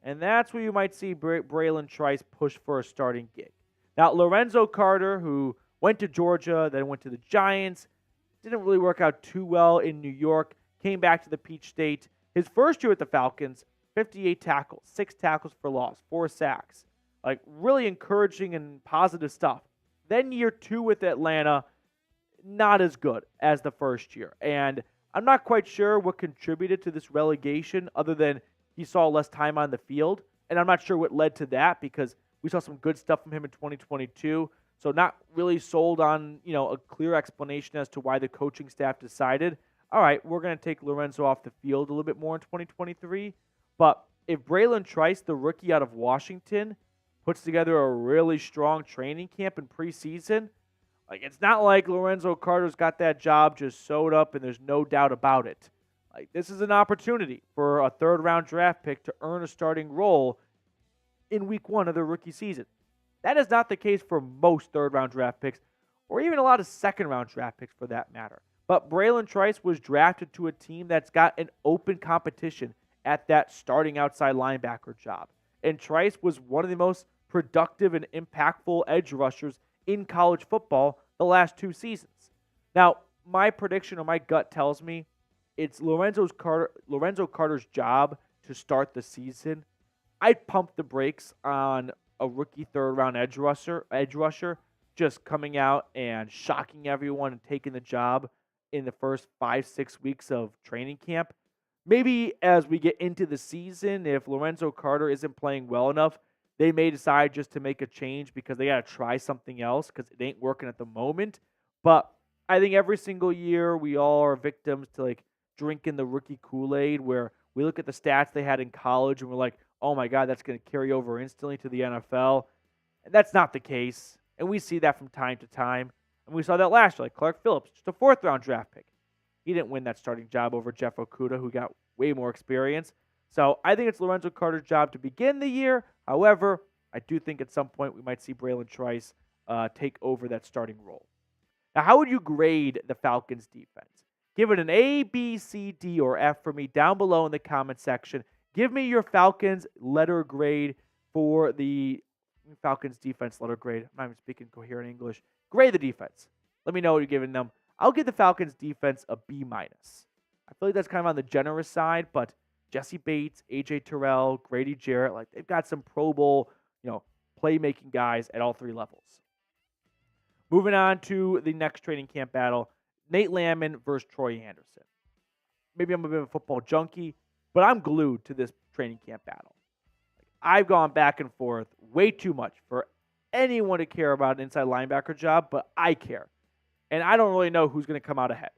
And that's where you might see Bralen Trice push for a starting gig. Now, Lorenzo Carter, who went to Georgia, then went to the Giants, didn't really work out too well in New York, came back to the Peach State. His first year with the Falcons, 58 tackles, 6 tackles for loss, 4 sacks. Really encouraging and positive stuff. Then year 2 with Atlanta, not as good as the first year. And I'm not quite sure what contributed to this relegation other than he saw less time on the field. And I'm not sure what led to that because we saw some good stuff from him in 2022. So not really sold on, a clear explanation as to why the coaching staff decided, all right, we're going to take Lorenzo off the field a little bit more in 2023. But if Bralen Trice, the rookie out of Washington, puts together a really strong training camp in preseason, it's not like Lorenzo Carter's got that job just sewed up and there's no doubt about it. This is an opportunity for a third-round draft pick to earn a starting role in week 1 of their rookie season. That is not the case for most third-round draft picks or even a lot of second-round draft picks for that matter. But Bralen Trice was drafted to a team that's got an open competition at that starting outside linebacker job. And Trice was one of the most productive and impactful edge rushers in college football the last 2 seasons. Now, my prediction or my gut tells me it's Lorenzo Carter's job to start the season. I'd pump the brakes on a rookie third-round edge rusher just coming out and shocking everyone and taking the job in the first 5-6 weeks of training camp. Maybe as we get into the season, if Lorenzo Carter isn't playing well enough, they may decide just to make a change because they got to try something else because it ain't working at the moment. But I think every single year we all are victims to drinking the rookie Kool-Aid where we look at the stats they had in college and we're like, oh my God, that's going to carry over instantly to the NFL. And that's not the case. And we see that from time to time. And we saw that last year, Clark Phillips, just a 4th-round draft pick. He didn't win that starting job over Jeff Okudah, who got way more experience. So I think it's Lorenzo Carter's job to begin the year. However, I do think at some point we might see Bralen Trice take over that starting role. Now, how would you grade the Falcons' defense? Give it an A, B, C, D, or F for me down below in the comment section. Give me your Falcons letter grade for the Falcons defense letter grade. I'm not even speaking coherent English. Grade the defense. Let me know what you're giving them. I'll give the Falcons defense a B-. I feel like that's kind of on the generous side, but Jesse Bates, AJ Terrell, Grady Jarrett, they've got some Pro Bowl, playmaking guys at all 3 levels. Moving on to the next training camp battle, Nate Landman versus Troy Andersen. Maybe I'm a bit of a football junkie, but I'm glued to this training camp battle. I've gone back and forth way too much for anyone to care about an inside linebacker job, but I care. And I don't really know who's going to come out ahead.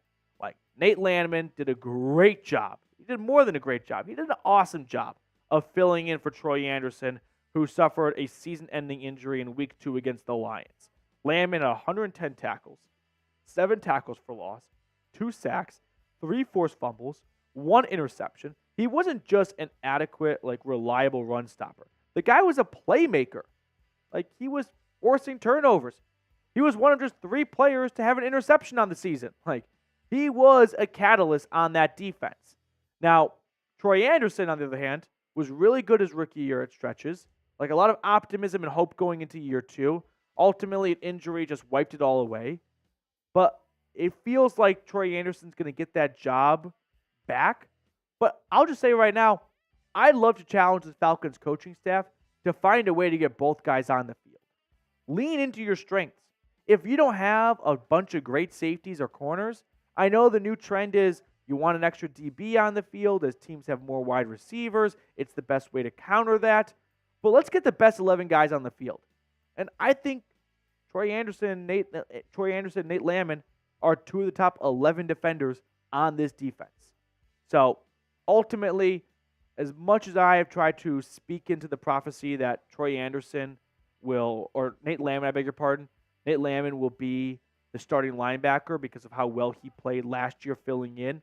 Nate Landman did a great job. He did more than a great job. He did an awesome job of filling in for Troy Andersen, who suffered a season-ending injury in Week 2 against the Lions. Landman had 110 tackles, 7 tackles for loss, 2 sacks, 3 forced fumbles, 1 interception. He wasn't just an adequate, reliable run stopper. The guy was a playmaker. He was forcing turnovers. He was one of just 3 players to have an interception on the season. He was a catalyst on that defense. Now, Troy Andersen, on the other hand, was really good his rookie year at stretches. A lot of optimism and hope going into year 2. Ultimately, an injury just wiped it all away. But it feels like Troy Andersen's going to get that job back. But I'll just say right now, I'd love to challenge the Falcons coaching staff to find a way to get both guys on the field. Lean into your strengths. If you don't have a bunch of great safeties or corners, I know the new trend is you want an extra DB on the field as teams have more wide receivers. It's the best way to counter that. But let's get the best 11 guys on the field. And I think Troy Andersen, Nate Landman are 2 of the top 11 defenders on this defense. So ultimately, as much as I have tried to speak into the prophecy that Troy Andersen Nate Landman will be the starting linebacker because of how well he played last year filling in,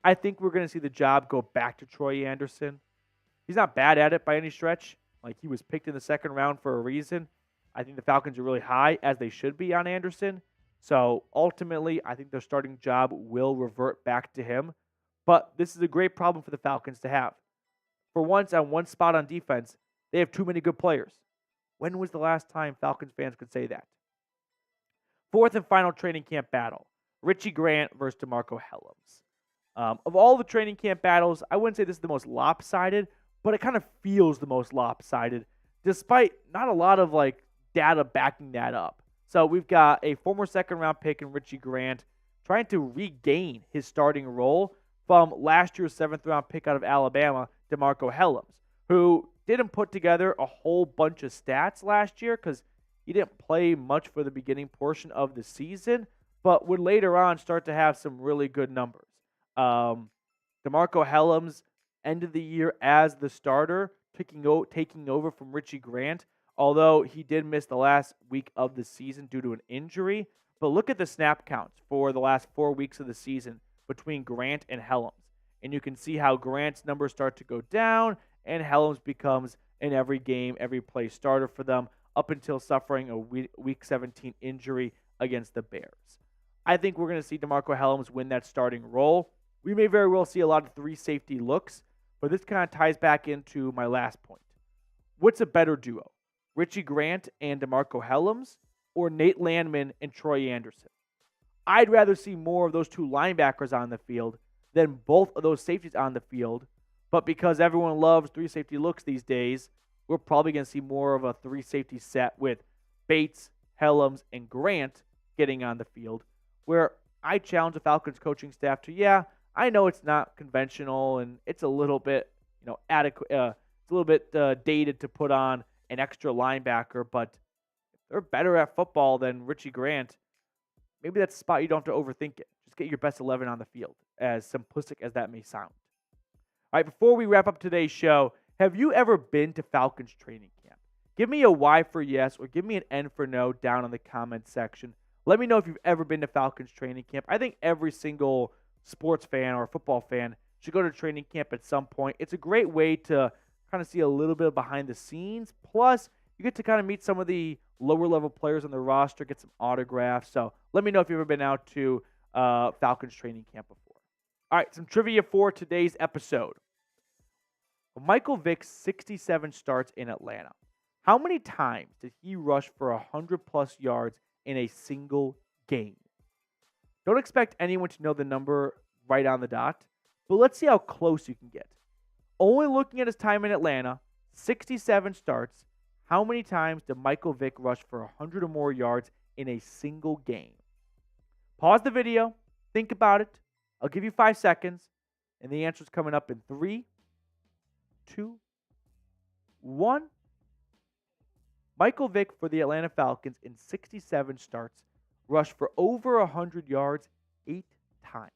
I think we're going to see the job go back to Troy Andersen. He's not bad at it by any stretch. He was picked in the 2nd round for a reason. I think the Falcons are really high, as they should be, on Andersen. So ultimately, I think their starting job will revert back to him. But this is a great problem for the Falcons to have. For once, on one spot on defense, they have too many good players. When was the last time Falcons fans could say that? 4th and final training camp battle, Richie Grant versus DeMarco Hellams. Of all the training camp battles, I wouldn't say this is the most lopsided, but it kind of feels the most lopsided, despite not a lot of data backing that up. So we've got a former 2nd round pick in Richie Grant trying to regain his starting role from last year's 7th-round pick out of Alabama, DeMarco Hellams, who didn't put together a whole bunch of stats last year because he didn't play much for the beginning portion of the season, but would later on start to have some really good numbers. DeMarco Hellams ended the year as the starter, taking over from Richie Grant, although he did miss the last week of the season due to an injury. But look at the snap counts for the last 4 weeks of the season between Grant and Hellams. And you can see how Grant's numbers start to go down and Hellams becomes an every game, every play starter for them up until suffering a week 17 injury against the Bears. I think we're going to see DeMarco Hellams win that starting role. We may very well see a lot of 3 safety looks, but this kind of ties back into my last point. What's a better duo? Richie Grant and DeMarco Hellams or Nate Landman and Troy Andersen? I'd rather see more of those 2 linebackers on the field than both of those safeties on the field. But because everyone loves 3 safety looks these days, we're probably going to see more of a 3 safety set with Bates, Hellams, and Grant getting on the field, where I challenge the Falcons coaching staff to, I know it's not conventional and it's a little bit, adequate. It's a little bit dated to put on an extra linebacker, but if they're better at football than Richie Grant, maybe that's a spot you don't have to overthink it. Just get your best 11 on the field, as simplistic as that may sound. All right, before we wrap up today's show, have you ever been to Falcons training camp? Give me a Y for yes or give me an N for no down in the comment section. Let me know if you've ever been to Falcons training camp. I think every single sports fan or football fan should go to training camp at some point. It's a great way to kind of see a little bit behind the scenes. Plus, you get to kind of meet some of the lower level players on the roster, get some autographs. So let me know if you've ever been out to Falcons training camp before. All right, some trivia for today's episode. Michael Vick, 67 starts in Atlanta. How many times did he rush for 100-plus yards in a single game? Don't expect anyone to know the number right on the dot, but let's see how close you can get. Only looking at his time in Atlanta, 67 starts, how many times did Michael Vick rush for 100 or more yards in a single game? Pause the video, think about it. I'll give you 5 seconds, and the answer's coming up in 3, 2, 1. Michael Vick for the Atlanta Falcons in 67 starts rushed for over 100 yards 8 times.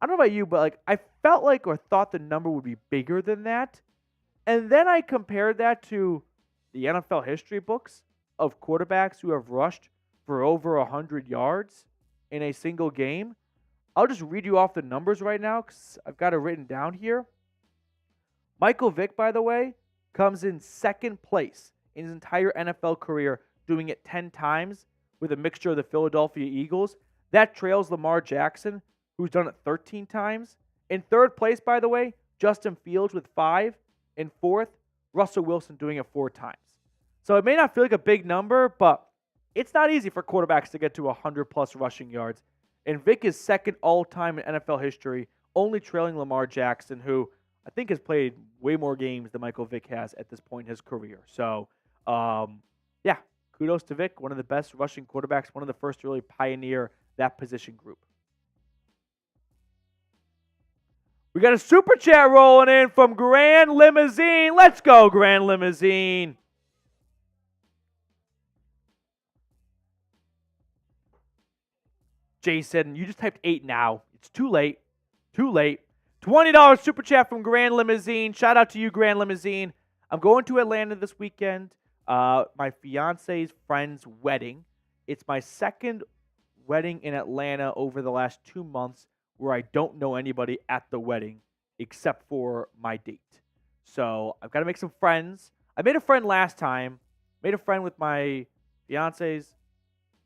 I don't know about you, but I felt like or thought the number would be bigger than that. And then I compared that to the NFL history books of quarterbacks who have rushed for over 100 yards in a single game. I'll just read you off the numbers right now because I've got it written down here. Michael Vick, by the way, comes in second place in his entire NFL career, doing it 10 times with a mixture of the Philadelphia Eagles. That trails Lamar Jackson, who's done it 13 times. In third place, by the way, Justin Fields with 5. In fourth, Russell Wilson doing it 4 times. So it may not feel like a big number, but it's not easy for quarterbacks to get to 100-plus rushing yards. And Vick is second all-time in NFL history, only trailing Lamar Jackson, who I think has played way more games than Michael Vick has at this point in his career. So, kudos to Vick, one of the best rushing quarterbacks, one of the first to really pioneer that position group. We got a super chat rolling in from Grand Limousine. Let's go, Grand Limousine. Jason, you just typed 8 now. It's too late. Too late. $20 super chat from Grand Limousine. Shout out to you, Grand Limousine. I'm going to Atlanta this weekend. My fiance's friend's wedding. It's my second wedding in Atlanta over the last 2 months where I don't know anybody at the wedding except for my date. So I've got to make some friends. I made a friend last time. Made a friend with my fiance's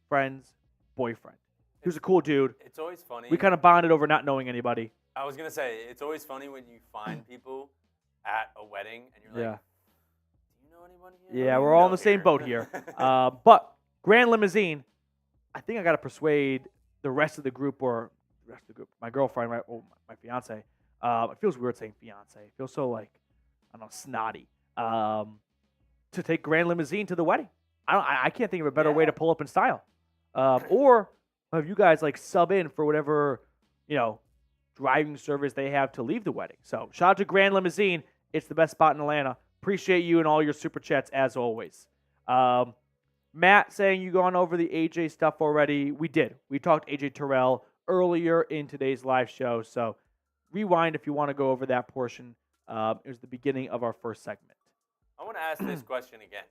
friend's boyfriend. He was a cool dude. It's always funny. We kind of bonded over not knowing anybody. I was going to say, it's always funny when you find people at a wedding and you're like, do you know anyone here? Yeah, we're all in the same boat here. But Grand Limousine, I think I got to persuade the rest of the group my girlfriend, my fiance. It feels weird saying fiance. It feels so snotty. To take Grand Limousine to the wedding. I can't think of a better way to pull up in style. Or have you guys like sub in for whatever, driving service they have to leave the wedding. So shout out to Grand Limousine. It's the best spot in Atlanta. Appreciate you and all your super chats as always. Matt saying you gone over the AJ stuff already. We did. We talked AJ Terrell earlier in today's live show. So rewind if you want to go over that portion. It was the beginning of our first segment. I want to ask this question again.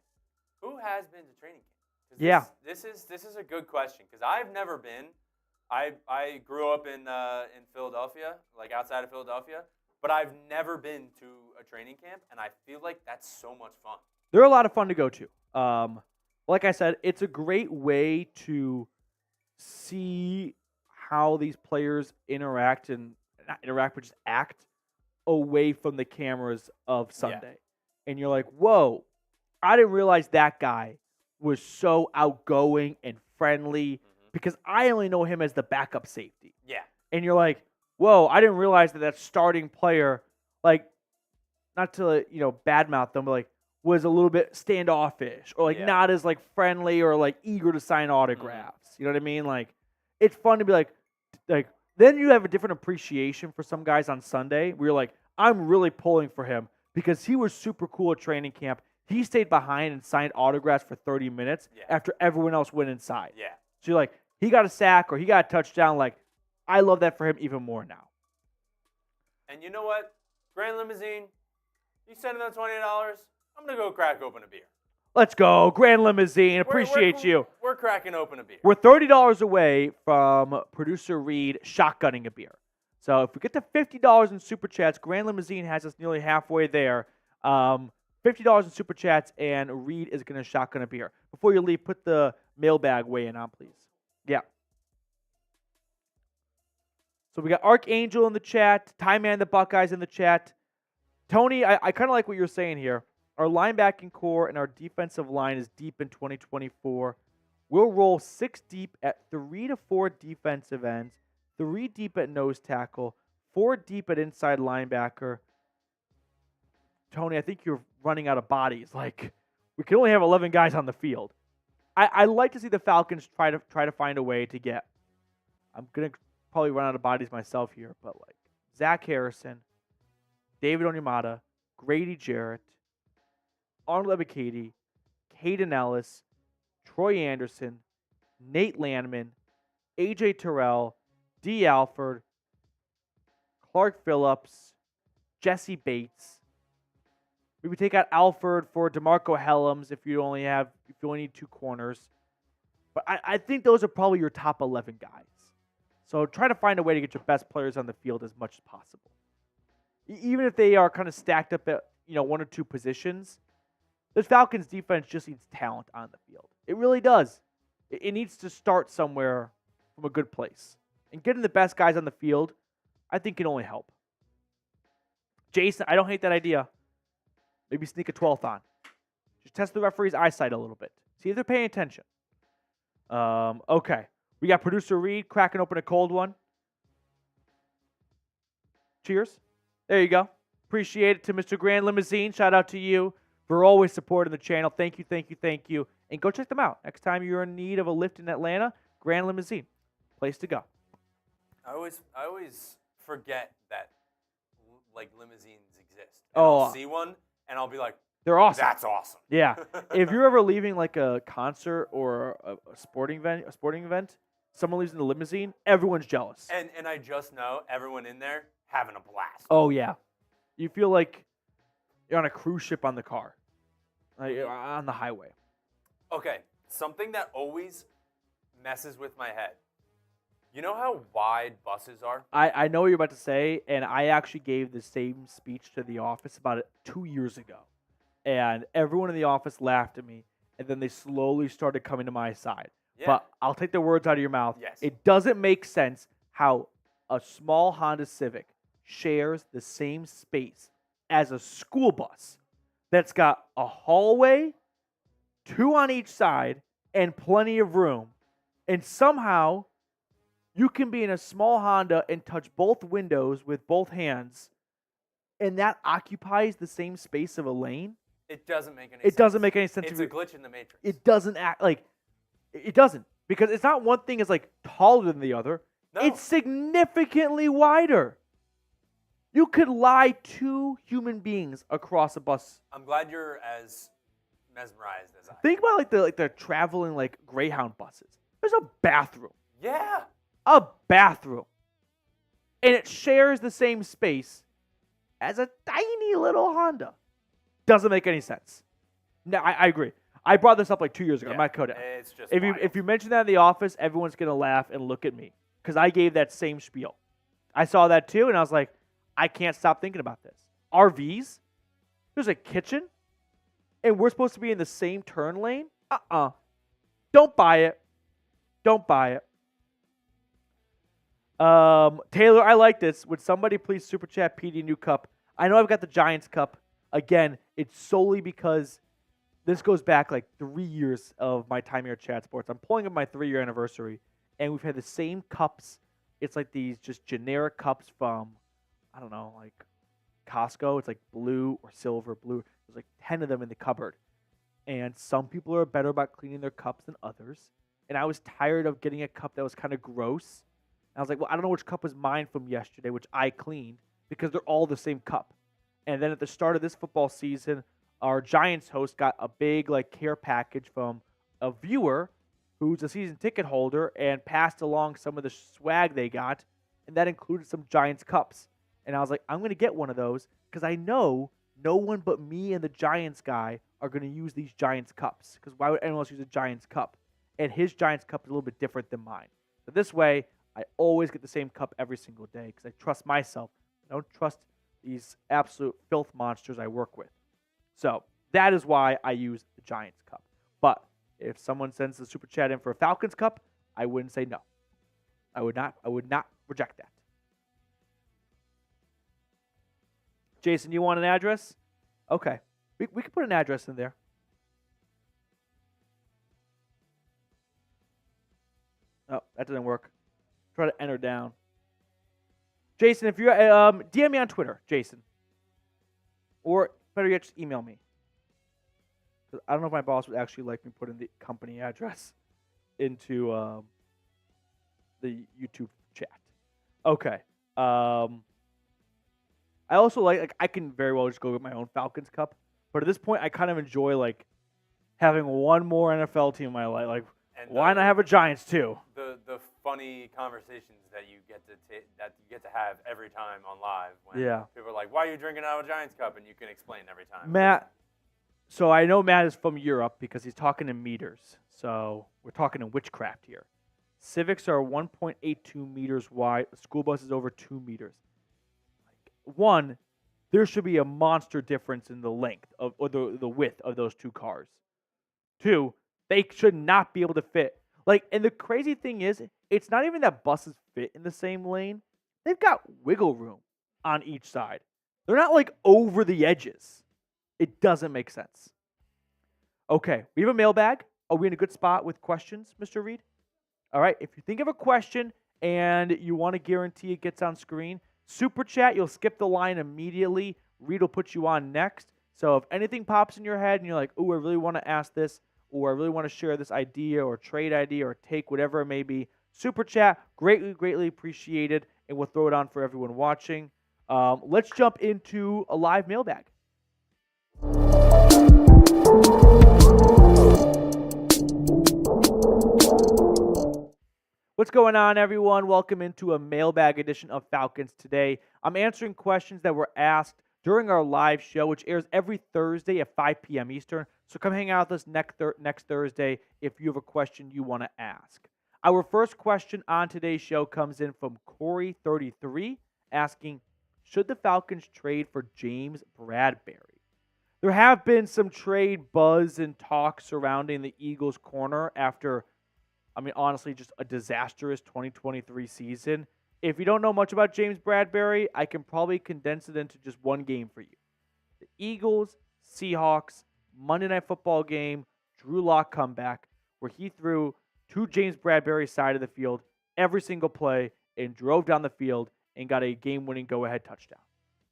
Who has been to training camp? Yeah. This is a good question because I've never been. I grew up in Philadelphia, like outside of Philadelphia, but I've never been to a training camp, and I feel like that's so much fun. They're a lot of fun to go to. Like I said, it's a great way to see how these players interact and not interact, but just act away from the cameras of Sunday. Yeah. And you're like, whoa, I didn't realize that guy was so outgoing and friendly because I only know him as the backup safety. Yeah. And you're like, whoa, I didn't realize that starting player, like, not to, badmouth them, but like, was a little bit standoffish or like not as like friendly or like eager to sign autographs. You know what I mean? Like, it's fun to be like then you have a different appreciation for some guys on Sunday where you're like, I'm really pulling for him because he was super cool at training camp. He stayed behind and signed autographs for 30 minutes after everyone else went inside. Yeah. So you're like, he got a sack or he got a touchdown. Like, I love that for him even more now. And you know what? Grand Limousine, you sending them $20, I'm going to go crack open a beer. Let's go. Grand Limousine. Appreciate you. We're cracking open a beer. We're $30 away from producer Reed shotgunning a beer. So if we get to $50 in Super Chats, Grand Limousine has us nearly halfway there. $50 in Super Chats, and Reed is going to shotgun a beer. Before you leave, put the mailbag weigh in on, please. Yeah. So we got Archangel in the chat, Ty Man the Buckeyes in the chat. Tony, I kind of like what you're saying here. Our linebacking core and our defensive line is deep in 2024. We'll roll 6 deep at 3 to 4 defensive ends, 3 deep at nose tackle, 4 deep at inside linebacker. Tony, I think you're running out of bodies. Like, we can only have 11 guys on the field. I like to see the Falcons try to find a way to get. I'm gonna probably run out of bodies myself here, but like Zach Harrison, David Onyemata, Grady Jarrett, Arnold Ebiketie, Caden Ellis, Troy Andersen, Nate Landman, AJ Terrell, D. Alford, Clark Phillips, Jesse Bates. Maybe take out Alford for DeMarco Helms if you only need 2 corners. But I think those are probably your top 11 guys. So try to find a way to get your best players on the field as much as possible. Even if they are kind of stacked up at 1 or 2 positions, the Falcons defense just needs talent on the field. It really does. It needs to start somewhere from a good place. And getting the best guys on the field, I think, can only help. Jason, I don't hate that idea. Maybe sneak a 12th on. Just test the referee's eyesight a little bit. See if they're paying attention. Okay. We got producer Reed cracking open a cold one. Cheers. There you go. Appreciate it to Mr. Grand Limousine. Shout out to you for always supporting the channel. Thank you, thank you, thank you. And go check them out. Next time you're in need of a lift in Atlanta, Grand Limousine. Place to go. I always forget that like limousines exist. I'll see one and I'll be like, they're awesome. That's awesome. Yeah. If you're ever leaving like a concert or a sporting event, someone leaves in the limousine, everyone's jealous. And I just know everyone in there having a blast. Oh yeah. You feel like you're on a cruise ship on the car. Like on the highway. Okay. Something that always messes with my head. You know how wide buses are? I know what you're about to say, and I actually gave the same speech to the office about 2 years ago. And everyone in the office laughed at me, and then they slowly started coming to my side. Yeah. But I'll take the words out of your mouth. Yes. It doesn't make sense how a small Honda Civic shares the same space as a school bus that's got a hallway, 2 on each side, and plenty of room. And somehow you can be in a small Honda and touch both windows with both hands, and that occupies the same space of a lane. It doesn't make any sense. It doesn't make any sense. It's a glitch in the matrix. It doesn't act like it doesn't. Because it's not one thing is like taller than the other. No. It's significantly wider. You could lie 2 human beings across a bus. I'm glad you're as mesmerized as I am. Think about like the traveling like Greyhound buses. There's a bathroom. Yeah. A bathroom. And it shares the same space as a tiny little Honda. Doesn't make any sense. No, I agree. I brought this up like 2 years ago. I'm not coding. It's just If you mention that in the office, everyone's gonna laugh and look at me because I gave that same spiel. I saw that too, and I was like, I can't stop thinking about this. RVs, there's a kitchen, and we're supposed to be in the same turn lane. Don't buy it. Don't buy it. Taylor, I like this. Would somebody please super chat PD new cup? I know I've got the Giants cup. Again, it's solely because this goes back like 3 years of my time here at Chat Sports. I'm pulling up my 3-year anniversary, and we've had the same cups. It's like these just generic cups from, I don't know, like Costco. It's like blue or silver blue. There's like 10 of them in the cupboard. And some people are better about cleaning their cups than others. And I was tired of getting a cup that was kind of gross. And I was like, well, I don't know which cup was mine from yesterday, which I cleaned, because they're all the same cup. And then at the start of this football season, our Giants host got a big like care package from a viewer who's a season ticket holder and passed along some of the swag they got, and that included some Giants cups. And I was like, I'm going to get one of those because I know no one but me and the Giants guy are going to use these Giants cups, because why would anyone else use a Giants cup? And his Giants cup is a little bit different than mine. So this way, I always get the same cup every single day because I trust myself. I don't trust these absolute filth monsters I work with. So that is why I use the Giants cup. But if someone sends the super chat in for a Falcons cup, I wouldn't say no. I would not reject that. Jason, you want an address? Okay. We can put an address in there. Oh, that doesn't work. Try to enter down. Jason, if you're DM me on Twitter, Jason. Or better yet, just email me. I don't know if my boss would actually like me putting the company address into the YouTube chat. Okay. I also like I can very well just go with my own Falcons cup, but at this point, I kind of enjoy like having one more NFL team in my life. Like, why not have a Giants too? The funny conversations that you get to have every time on live. When people are like, "Why are you drinking out of a Giants cup?" and you can explain every time. Matt. So I know Matt is from Europe because he's talking in meters. So we're talking in witchcraft here. Civics are 1.82 meters wide. A school bus is over 2 meters. One, there should be a monster difference in the length of or the width of those two cars. Two, they should not be able to fit. Like, and the crazy thing is, it's not even that buses fit in the same lane. They've got wiggle room on each side. They're not like over the edges. It doesn't make sense. Okay, we have a mailbag. Are we in a good spot with questions, Mr. Reed? All right, if you think of a question and you want to guarantee it gets on screen, super chat, you'll skip the line immediately. Reed will put you on next. So if anything pops in your head and you're like, oh, I really want to ask this, or I really want to share this idea or trade idea or take whatever it may be, super chat, greatly appreciated, and we'll throw it on for everyone watching. Let's jump into a live mailbag. What's going on, everyone? Welcome into a mailbag edition of Falcons Today. I'm answering questions that were asked during our live show, which airs every Thursday at 5 p.m. Eastern. So come hang out with us next Thursday if you have a question you want to ask. Our first question on today's show comes in from Corey33 asking, should the Falcons trade for James Bradberry? There have been some trade buzz and talk surrounding the Eagles' corner after, honestly, just a disastrous 2023 season. If you don't know much about James Bradberry, I can probably condense it into just one game for you. The Eagles, Seahawks, Monday Night Football game, Drew Lock comeback, where he threw to James Bradberry's side of the field every single play and drove down the field and got a game-winning go-ahead touchdown.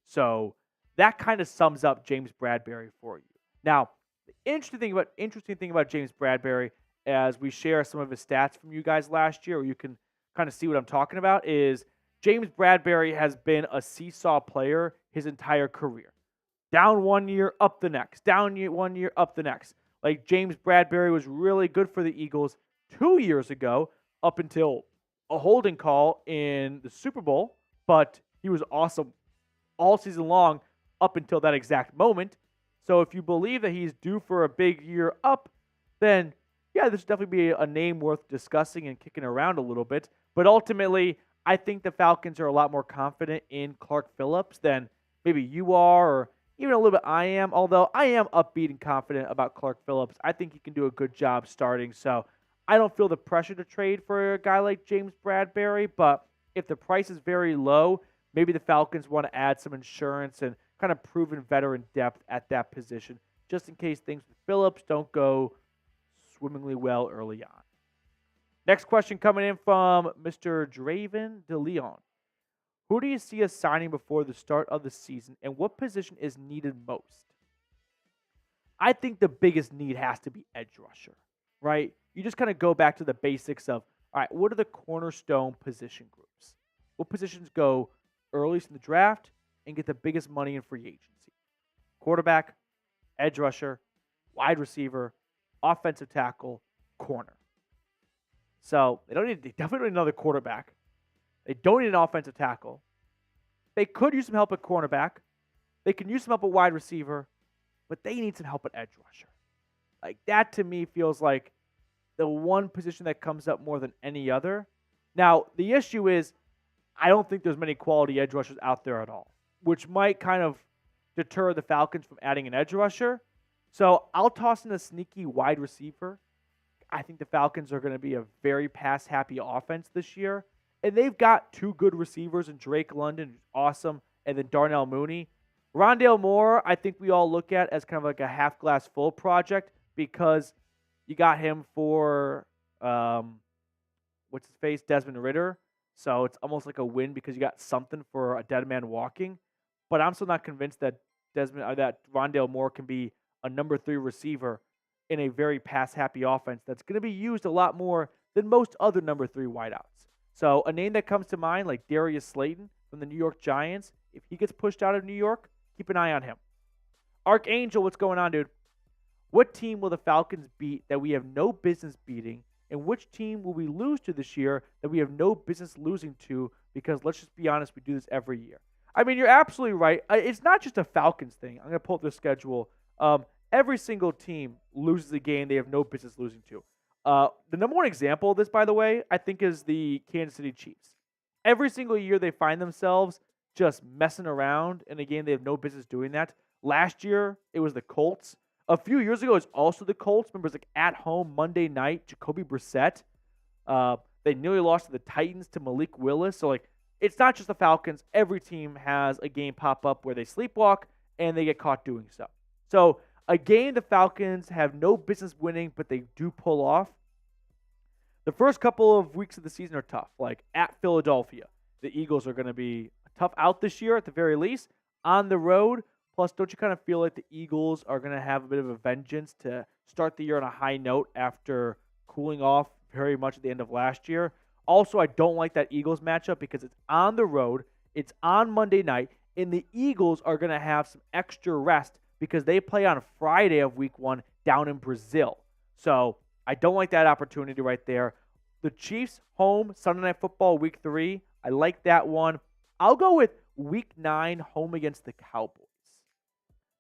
So that kind of sums up James Bradberry for you. Now, the interesting thing about James Bradberry as we share some of his stats from you guys last year, or you can kind of see what I'm talking about, is James Bradberry has been a seesaw player his entire career. Down 1 year, up the next. Down 1 year, up the next. Like James Bradberry was really good for the Eagles 2 years ago, up until a holding call in the Super Bowl, but he was awesome all season long up until that exact moment. So if you believe that he's due for a big year up, then yeah, this would definitely be a name worth discussing and kicking around a little bit. But ultimately, I think the Falcons are a lot more confident in Clark Phillips than maybe you are, or even a little bit I am, although I am upbeat and confident about Clark Phillips. I think he can do a good job starting, so I don't feel the pressure to trade for a guy like James Bradberry, but if the price is very low, maybe the Falcons want to add some insurance and kind of proven veteran depth at that position, just in case things with Phillips don't go swimmingly well early on. Next question coming in from Mr. Draven De Leon. Who do you see us signing before the start of the season, and what position is needed most? I think the biggest need has to be edge rusher, right? You just kind of go back to the basics of, all right, what are the cornerstone position groups? What positions go earliest in the draft and get the biggest money in free agency? Quarterback, edge rusher, wide receiver, offensive tackle, corner. So they definitely don't need another quarterback. They don't need an offensive tackle. They could use some help at cornerback. They can use some help at wide receiver, but they need some help at edge rusher. Like that to me feels like the one position that comes up more than any other. Now, the issue is I don't think there's many quality edge rushers out there at all, which might kind of deter the Falcons from adding an edge rusher. So I'll toss in a sneaky wide receiver. I think the Falcons are going to be a very pass-happy offense this year. And they've got two good receivers in Drake London, who's awesome, and then Darnell Mooney. Rondale Moore, I think we all look at as kind of like a half-glass full project because you got him for, Desmond Ridder. So it's almost like a win because you got something for a dead man walking. But I'm still not convinced that that Rondale Moore can be a number 3 receiver in a very pass-happy offense that's going to be used a lot more than most other number 3 wideouts. So a name that comes to mind, like Darius Slayton from the New York Giants, if he gets pushed out of New York, keep an eye on him. Archangel, what's going on, dude? What team will the Falcons beat that we have no business beating, and which team will we lose to this year that we have no business losing to? Because let's just be honest, we do this every year. I mean, you're absolutely right. It's not just a Falcons thing. I'm going to pull up their schedule. Every single team loses a game they have no business losing to. The number one example of this, by the way, I think is the Kansas City Chiefs. Every single year they find themselves just messing around in a game they have no business doing that. Last year, it was the Colts. A few years ago, it was also the Colts. Remember, it was like at home Monday night, Jacoby Brissett. They nearly lost to the Titans to Malik Willis. So, like, it's not just the Falcons. Every team has a game pop up where they sleepwalk and they get caught doing so. So, a game the Falcons have no business winning, but they do pull off. The first couple of weeks of the season are tough. Like at Philadelphia, the Eagles are going to be a tough out this year at the very least. On the road, plus don't you kind of feel like the Eagles are going to have a bit of a vengeance to start the year on a high note after cooling off very much at the end of last year? Also, I don't like that Eagles matchup because it's on the road, it's on Monday night, and the Eagles are going to have some extra rest because they play on Friday of week 1 down in Brazil. So I don't like that opportunity right there. The Chiefs home, Sunday Night Football, week 3. I like that one. I'll go with week 9 home against the Cowboys.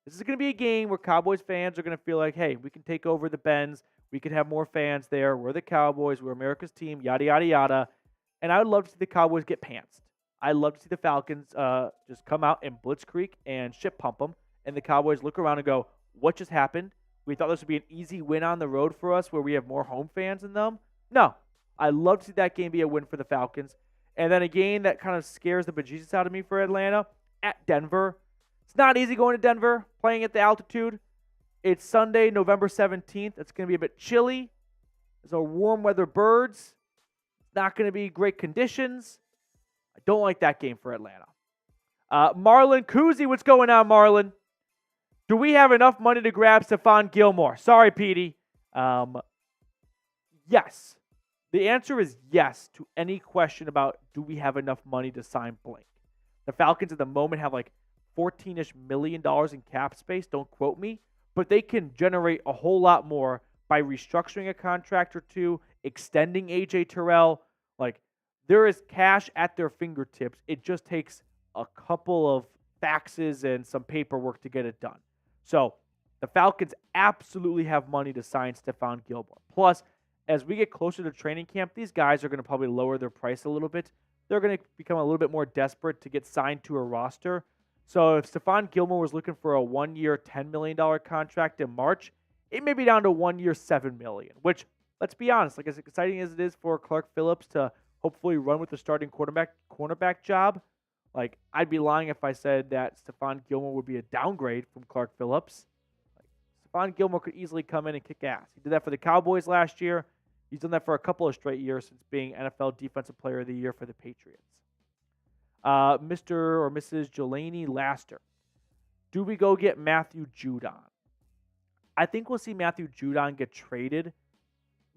This is going to be a game where Cowboys fans are going to feel like, hey, we can take over the Benz. We can have more fans there. We're the Cowboys. We're America's team, yada, yada, yada. And I would love to see the Cowboys get pantsed. I'd love to see the Falcons just come out and blitzkrieg and shit pump them. And the Cowboys look around and go, what just happened? We thought this would be an easy win on the road for us where we have more home fans than them. No. I'd love to see that game be a win for the Falcons. And then a game that kind of scares the bejesus out of me for Atlanta, at Denver. It's not easy going to Denver, playing at the altitude. It's Sunday, November 17th. It's going to be a bit chilly. There's a warm weather birds. It's not going to be great conditions. I don't like that game for Atlanta. Marlon Kuzi, what's going on, Marlon? Do we have enough money to grab Stephon Gilmore? Sorry, Petey. yes. The answer is yes to any question about do we have enough money to sign blank. The Falcons at the moment have like $14-ish million in cap space. Don't quote me. But they can generate a whole lot more by restructuring a contract or two, extending AJ Terrell. Like, there is cash at their fingertips. It just takes a couple of faxes and some paperwork to get it done. So the Falcons absolutely have money to sign Stephon Gilmore. Plus, as we get closer to training camp, these guys are going to probably lower their price a little bit. They're going to become a little bit more desperate to get signed to a roster. So if Stephon Gilmore was looking for a 1-year, $10 million contract in March, it may be down to 1 year, $7 million, which, let's be honest, like as exciting as it is for Clark Phillips to hopefully run with the starting cornerback job, like I'd be lying if I said that Stephon Gilmore would be a downgrade from Clark Phillips. Like, Stephon Gilmore could easily come in and kick ass. He did that for the Cowboys last year. He's done that for a couple of straight years since being NFL Defensive Player of the Year for the Patriots. Mr. or Mrs. Jelani Laster. Do we go get Matthew Judon? I think we'll see Matthew Judon get traded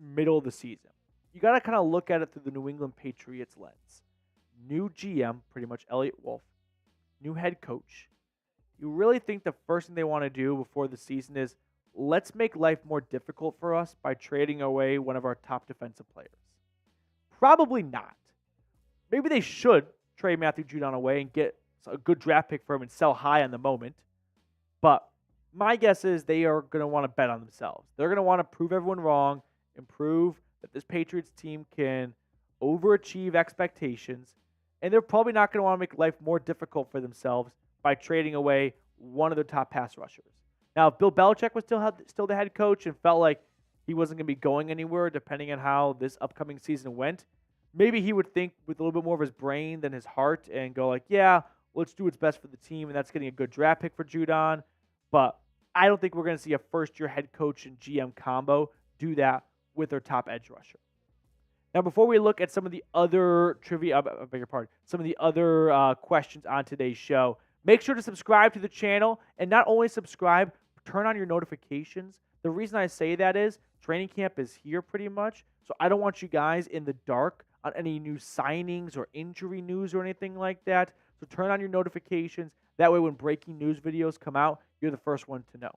middle of the season. You got to kind of look at it through the New England Patriots lens. New GM, pretty much Elliott Wolf. New head coach. You really think the first thing they want to do before the season is let's make life more difficult for us by trading away one of our top defensive players? Probably not. Maybe they should trade Matthew Judon away and get a good draft pick for him and sell high on the moment. But my guess is they are going to want to bet on themselves. They're going to want to prove everyone wrong and prove that this Patriots team can overachieve expectations. And they're probably not going to want to make life more difficult for themselves by trading away one of their top pass rushers. Now, if Bill Belichick was still the head coach and felt like he wasn't going to be going anywhere depending on how this upcoming season went, maybe he would think with a little bit more of his brain than his heart and go like, yeah, let's do what's best for the team, and that's getting a good draft pick for Judon. But I don't think we're going to see a first-year head coach and GM combo do that with their top edge rusher. Now, before we look at some of the other trivia, some of the other questions on today's show, make sure to subscribe to the channel, and not only subscribe, turn on your notifications. The reason I say that is training camp is here pretty much, so I don't want you guys in the dark on any new signings or injury news or anything like that. So turn on your notifications. That way when breaking news videos come out, you're the first one to know.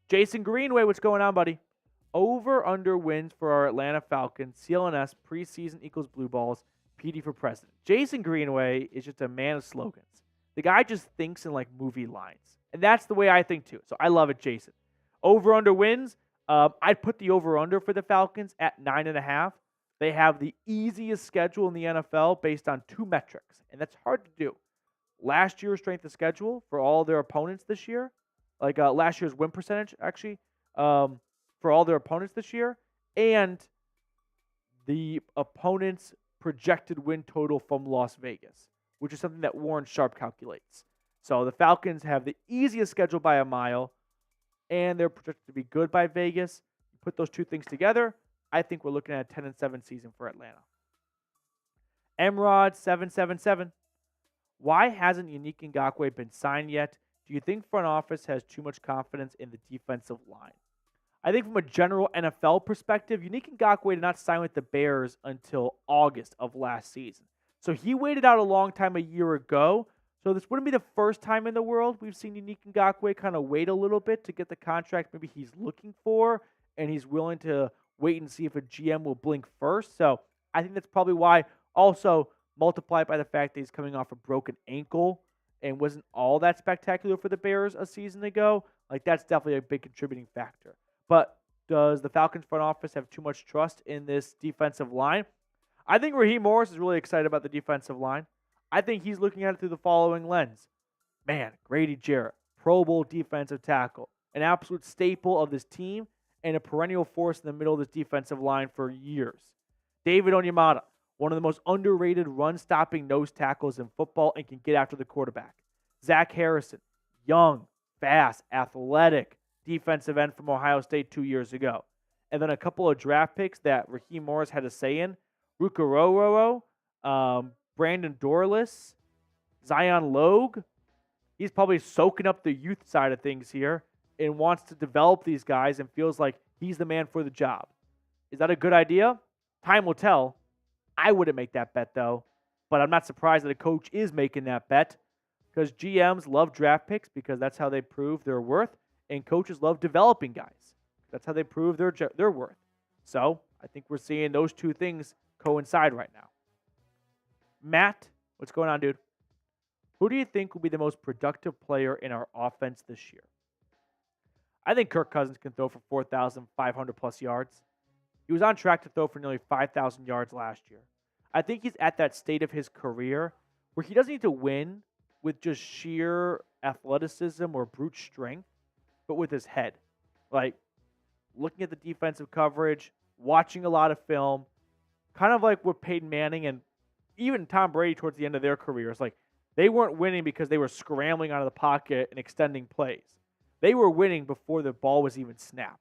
Jason Greenway, what's going on, buddy? Over/under wins for our Atlanta Falcons. CLNS preseason equals blue balls. PD for president. Jason Greenway is just a man of slogans. The guy just thinks in like movie lines. And that's the way I think too. So I love it, Jason. Over/under wins. I'd put the over/under for the Falcons at 9.5. They have the easiest schedule in the NFL based on two metrics, and that's hard to do. Last year's strength of schedule for all their opponents this year, like last year's win percentage, actually, for all their opponents this year, and the opponent's projected win total from Las Vegas, which is something that Warren Sharp calculates. So the Falcons have the easiest schedule by a mile, and they're projected to be good by Vegas. You put those two things together, I think we're looking at a 10-7 season for Atlanta. Emrod777. Why hasn't Heinicke Ngakoue been signed yet? Do you think front office has too much confidence in the defensive line? I think from a general NFL perspective, Heinicke Ngakoue did not sign with the Bears until August of last season. So he waited out a long time a year ago. So this wouldn't be the first time in the world we've seen Heinicke Ngakoue kind of wait a little bit to get the contract maybe he's looking for, and he's willing to wait and see if a GM will blink first. So I think that's probably why. Also, multiplied by the fact that he's coming off a broken ankle and wasn't all that spectacular for the Bears a season ago. Like, that's definitely a big contributing factor. But does the Falcons front office have too much trust in this defensive line? I think Raheem Morris is really excited about the defensive line. I think he's looking at it through the following lens. Man, Grady Jarrett, Pro Bowl defensive tackle, an absolute staple of this team, and a perennial force in the middle of this defensive line for years. David Onyemata, one of the most underrated run-stopping nose tackles in football and can get after the quarterback. Zach Harrison, young, fast, athletic defensive end from Ohio State 2 years ago. And then a couple of draft picks that Raheem Morris had a say in. Rukarororo, Brandon Dorless, Zion Logue. He's probably soaking up the youth side of things here and wants to develop these guys and feels like he's the man for the job. Is that a good idea? Time will tell. I wouldn't make that bet, though. But I'm not surprised that a coach is making that bet because GMs love draft picks because that's how they prove their worth, and coaches love developing guys. That's how they prove their worth. So I think we're seeing those two things coincide right now. Matt, what's going on, dude? Who do you think will be the most productive player in our offense this year? I think Kirk Cousins can throw for 4,500 plus yards. He was on track to throw for nearly 5,000 yards last year. I think he's at that state of his career where he doesn't need to win with just sheer athleticism or brute strength, but with his head. Like, looking at the defensive coverage, watching a lot of film, kind of like with Peyton Manning and even Tom Brady towards the end of their careers. Like, they weren't winning because they were scrambling out of the pocket and extending plays. They were winning before the ball was even snapped.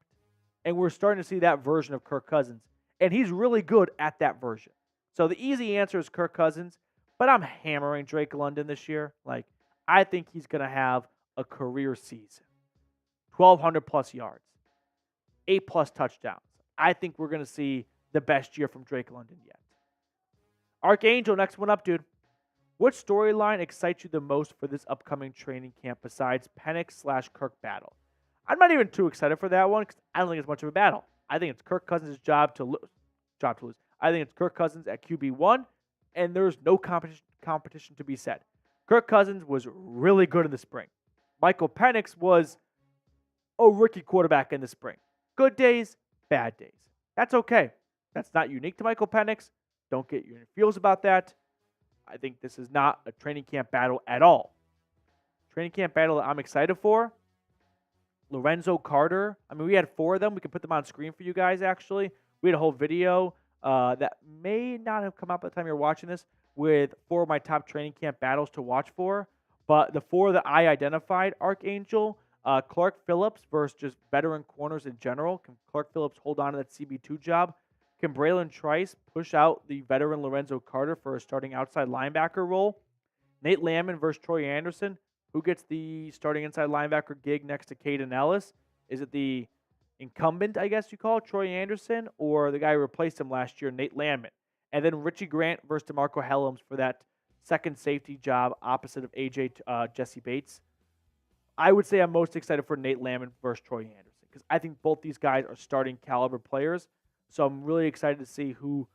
And we're starting to see that version of Kirk Cousins. And he's really good at that version. So the easy answer is Kirk Cousins, but I'm hammering Drake London this year. Like, I think he's going to have a career season. 1,200 plus yards. 8 plus touchdowns. I think we're going to see the best year from Drake London yet. Archangel, next one up, dude. What storyline excites you the most for this upcoming training camp besides Penix/Kirk battle? I'm not even too excited for that one because I don't think it's much of a battle. I think it's Kirk Cousins' job to lose. I think it's Kirk Cousins at QB1, and there's no competition to be said. Kirk Cousins was really good in the spring. Michael Penix was a rookie quarterback in the spring. Good days, bad days. That's okay. That's not unique to Michael Penix. Don't get your feels about that. I think this is not a training camp battle at all. Training camp battle that I'm excited for, Lorenzo Carter. I mean, we had 4 of them. We can put them on screen for you guys, actually. We had a whole video that may not have come out by the time you're watching this with 4 of my top training camp battles to watch for. But the 4 that I identified, Archangel, Clark Phillips versus just veteran corners in general. Can Clark Phillips hold on to that CB2 job? Can Bralen Trice push out the veteran Lorenzo Carter for a starting outside linebacker role? Nate Landman versus Troy Andersen. Who gets the starting inside linebacker gig next to Caden Ellis? Is it the incumbent, I guess you call it, Troy Andersen, or the guy who replaced him last year, Nate Landman? And then Richie Grant versus DeMarco Helms for that second safety job opposite of AJ Jesse Bates. I would say I'm most excited for Nate Landman versus Troy Andersen because I think both these guys are starting caliber players. So I'm really excited to see who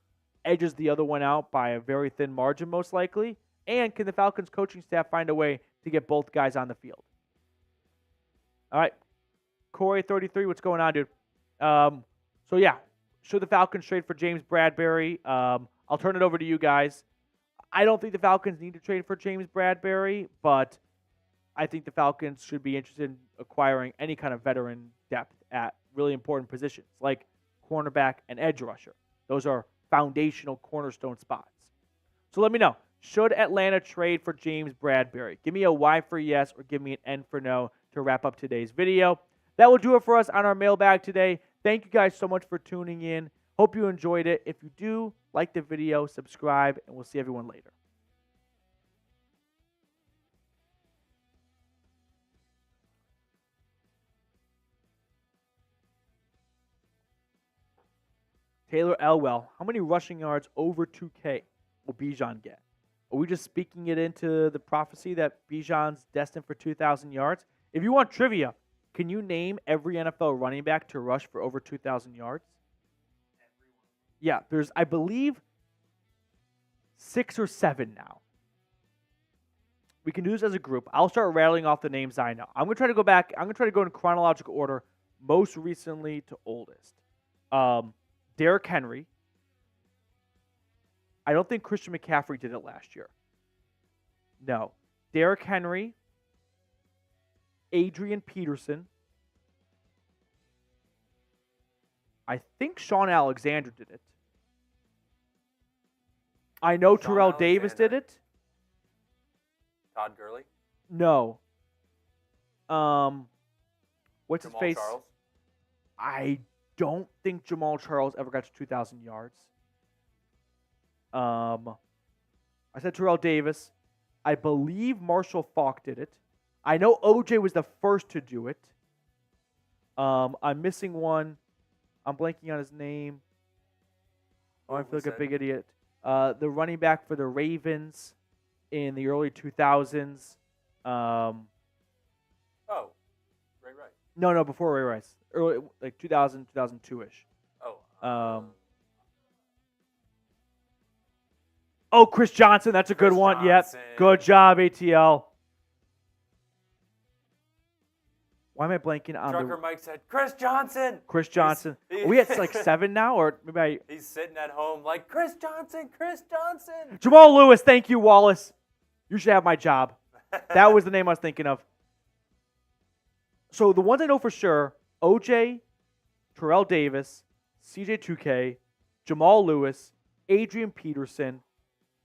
edges the other one out by a very thin margin, most likely. And can the Falcons coaching staff find a way to get both guys on the field? All right. Corey 33, what's going on, dude? So, yeah, should the Falcons trade for James Bradberry? I'll turn it over to you guys. I don't think the Falcons need to trade for James Bradberry, but I think the Falcons should be interested in acquiring any kind of veteran depth at really important positions, like cornerback and edge rusher. Those are foundational cornerstone spots. So let me know. Should Atlanta trade for James Bradberry? Give me a Y for yes or give me an N for no to wrap up today's video. That will do it for us on our mailbag today. Thank you guys so much for tuning in. Hope you enjoyed it. If you do, like the video, subscribe, and we'll see everyone later. Taylor Elwell, how many rushing yards over 2K will Bijan get? Are we just speaking it into the prophecy that Bijan's destined for 2,000 yards? If you want trivia, can you name every NFL running back to rush for over 2,000 yards? Yeah, there's, I believe, 6 or 7 now. We can do this as a group. I'll start rattling off the names I know. I'm going to try to go back. I'm going to try to go in chronological order, most recently to oldest. Derrick Henry. I don't think Christian McCaffrey did it last year. No. Derrick Henry. Adrian Peterson. I think Sean Alexander did it. I know Terrell Davis did it. Todd Gurley? No. What's Jamal his face? Charles? I don't think Jamal Charles ever got to 2,000 yards. I said Terrell Davis. I believe Marshall Faulk did it. I know OJ was the first to do it. I'm missing one. I'm blanking on his name. Oh, I Who feel was like a it? big idiot. The running back for the Ravens in the early 2000s. Oh, Ray Rice. No, before Ray Rice. Early, like 2000, 2002-ish. Oh. Oh, Chris Johnson. That's a good Chris one. Yep. Johnson. Good job, ATL. Why am I blanking on Trucker Mike said, Chris Johnson. Chris Johnson? Are we at like 7 now? Or maybe He's sitting at home like, Chris Johnson, Chris Johnson. Jamal Lewis. Thank you, Wallace. You should have my job. That was the name I was thinking of. So the ones I know for sure, OJ, Terrell Davis, CJ2K, Jamal Lewis, Adrian Peterson,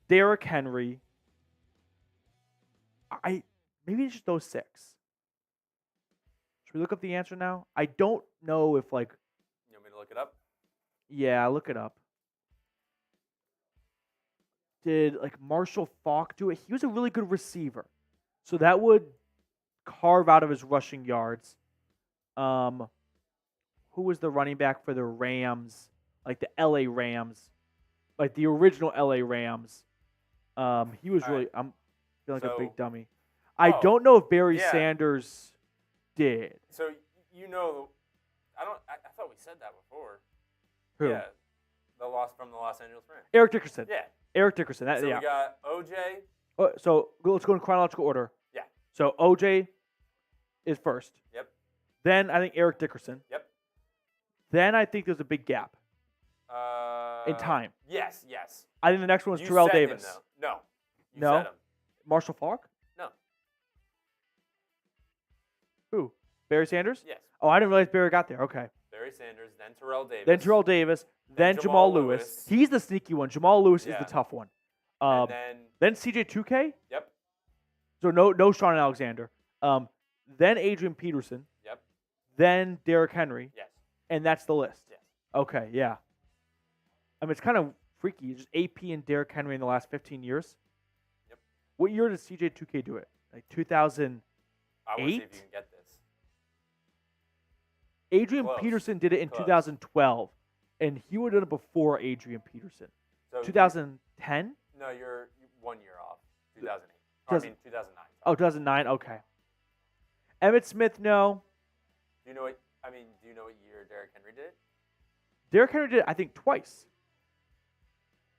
Derrick Henry. Maybe it's just those 6. Should we look up the answer now? I don't know if like. You want me to look it up? Yeah, look it up. Did like Marshall Faulk do it? He was a really good receiver. So that would carve out of his rushing yards. Who was the running back for the Rams? Like the LA Rams. Like the original LA Rams. He was really I'm feeling like a big dummy. I don't know if Barry Sanders did. So I thought we said that before. Who? Yeah. The loss from the Los Angeles Rams. Eric Dickerson. Yeah. Eric Dickerson. So we got OJ. So let's go in chronological order. Yeah. So OJ is first. Yep. Then I think Eric Dickerson. Yep. Then I think there's a big gap in time. Yes. I think the next one is You Terrell said him, Davis. though. No. You No? said him. Marshall Faulk? No. Who? Barry Sanders? Yes. Oh, I didn't realize Barry got there. Okay. Barry Sanders, then Terrell Davis. Then Jamal Lewis. He's the sneaky one. Jamal Lewis is the tough one. And Then CJ2K. Yep. So no Sean Alexander. Then Adrian Peterson. Yep. Then Derrick Henry. Yes. And that's the list. Yes. Okay, yeah. I mean, it's kind of freaky. Just AP and Derrick Henry in the last 15 years. Yep. What year did CJ2K do it? Like 2000. I want to see if you can get this. Adrian Close. Peterson did it in Close. 2012, and he would have done it before Adrian Peterson. So 2010? No, you're 1 year off. 2008. Does- I mean 2009. Oh, 2009. Okay. Emmitt Smith, no. Do you know what year Derrick Henry did it? Derrick Henry did it, I think, twice.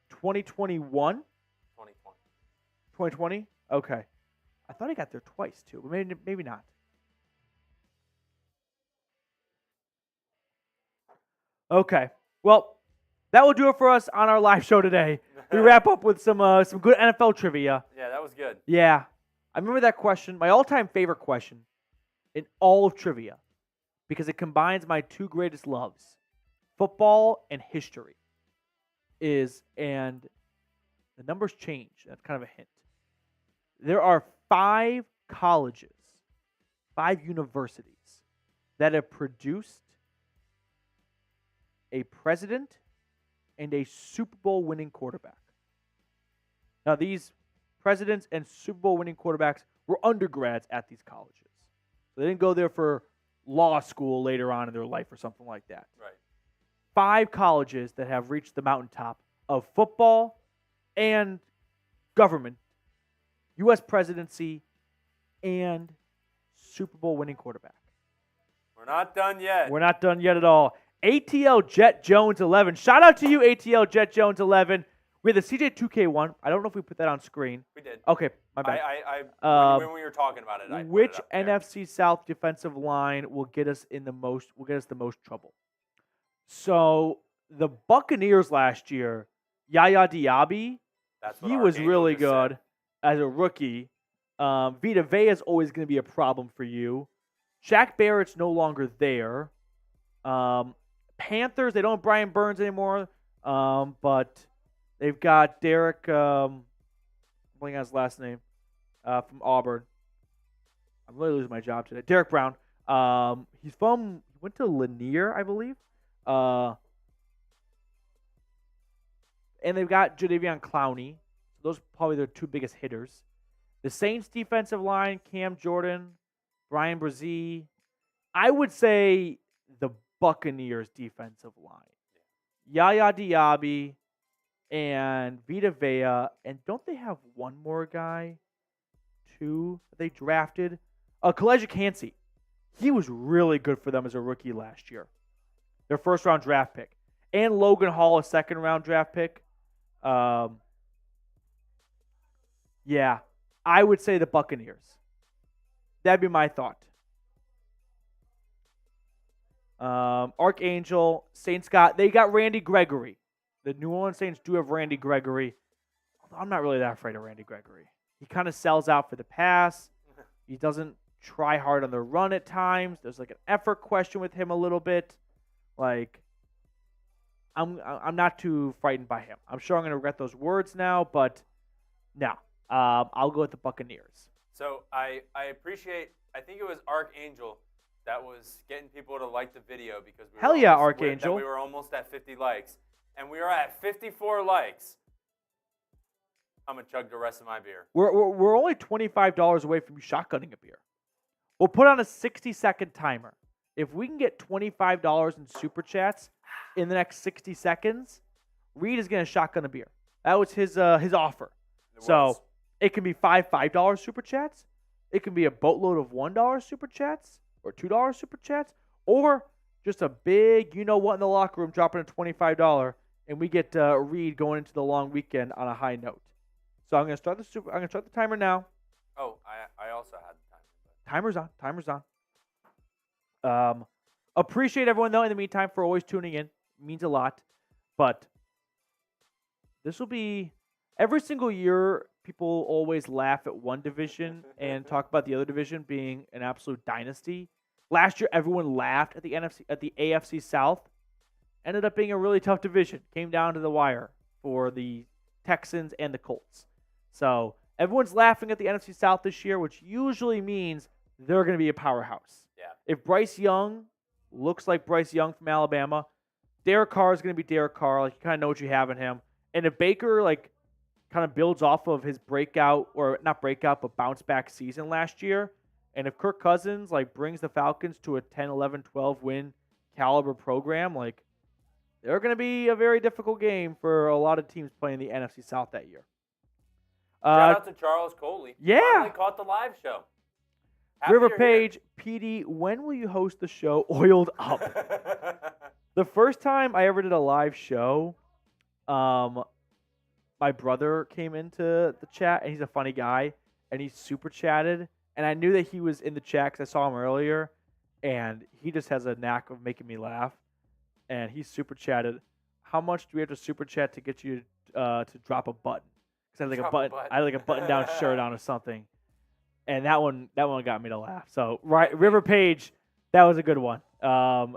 2021? 2020. 2020? Okay. I thought he got there twice, too, but maybe not. Okay. Well, that will do it for us on our live show today. We wrap up with some good NFL trivia. Yeah, that was good. Yeah. I remember that question, my all-time favorite question in all of trivia, because it combines my two greatest loves, football and history, and the numbers change. That's kind of a hint. There are 5 colleges, 5 universities that have produced a president and a Super Bowl winning quarterback. Now, these presidents and Super Bowl winning quarterbacks were undergrads at these colleges. So they didn't go there for law school later on in their life or something like that. Right. 5 colleges that have reached the mountaintop of football and government, U.S. presidency, and Super Bowl winning quarterback. We're not done yet. We're not done yet at all. ATL Jet Jones 11. Shout out to you, ATL Jet Jones 11. We had the CJ2K one. I don't know if we put that on screen. We did. Okay, my bad. When we were talking about it, I which put it up there. NFC South defensive line will get us the most trouble? So the Buccaneers last year, Yaya Diaby, That's what he our was angel really just good said. as a rookie. Vita Vea is always going to be a problem for you. Shaq Barrett's no longer there. Panthers, they don't have Brian Burns anymore, but they've got Derek, I'm blanking on his last name, from Auburn. I'm really losing my job today. Derek Brown. He went to Lanier, I believe. And they've got Jadeveon Clowney. Those are probably their 2 biggest hitters. The Saints defensive line, Cam Jordan, Brian Brzee. I would say the Buccaneers defensive line. Yaya Diaby, and Vita Vea, and don't they have one more guy, too, that they drafted? Kaleja Kancey. He was really good for them as a rookie last year. Their first-round draft pick. And Logan Hall, a second-round draft pick. Yeah, I would say the Buccaneers. That'd be my thought. Archangel, Saints they got Randy Gregory. The New Orleans Saints do have Randy Gregory. Although I'm not really that afraid of Randy Gregory. He kind of sells out for the pass. He doesn't try hard on the run at times. There's like an effort question with him a little bit. Like, I'm not too frightened by him. I'm sure I'm going to regret those words now, but no. I'll go with the Buccaneers. So I appreciate, I think it was Archangel that was getting people to like the video because Archangel. We were almost at 50 likes. And we are at 54 likes. I'm going to chug the rest of my beer. We're only $25 away from shotgunning a beer. We'll put on a 60-second timer. If we can get $25 in Super Chats in the next 60 seconds, Reed is going to shotgun a beer. That was his offer. It can be $5 Super Chats. It can be a boatload of $1 Super Chats or $2 Super Chats, or just a big you-know-what in the locker room dropping a $25, and we get Reed going into the long weekend on a high note. So I'm going to start the timer now. Oh, I also had the timer. Timer's on. Appreciate everyone, though, in the meantime, for always tuning in. It means a lot. But this will be every single year, people always laugh at one division and talk about the other division being an absolute dynasty. Last year, everyone laughed at the AFC South. Ended up being a really tough division. Came down to the wire for the Texans and the Colts. So everyone's laughing at the NFC South this year, which usually means they're going to be a powerhouse. Yeah. If Bryce Young looks like Bryce Young from Alabama, Derek Carr is going to be Derek Carr. Like, you kind of know what you have in him. And if Baker, kind of builds off of his bounce back season last year, and if Kirk Cousins, brings the Falcons to a 10, 11, 12 win caliber program, they're going to be a very difficult game for a lot of teams playing the NFC South that year. Shout out to Charles Coley. Yeah. Finally caught the live show. River Page, PD, when will you host the show Oiled Up? The first time I ever did a live show, my brother came into the chat, and he's a funny guy, and he super chatted, and I knew that he was in the chat because I saw him earlier, and he just has a knack of making me laugh, and he super chatted, how much do we have to super chat to get you to drop a button? Because I had a button-down shirt on or something, and that one got me to laugh. So, right, River Page, that was a good one. I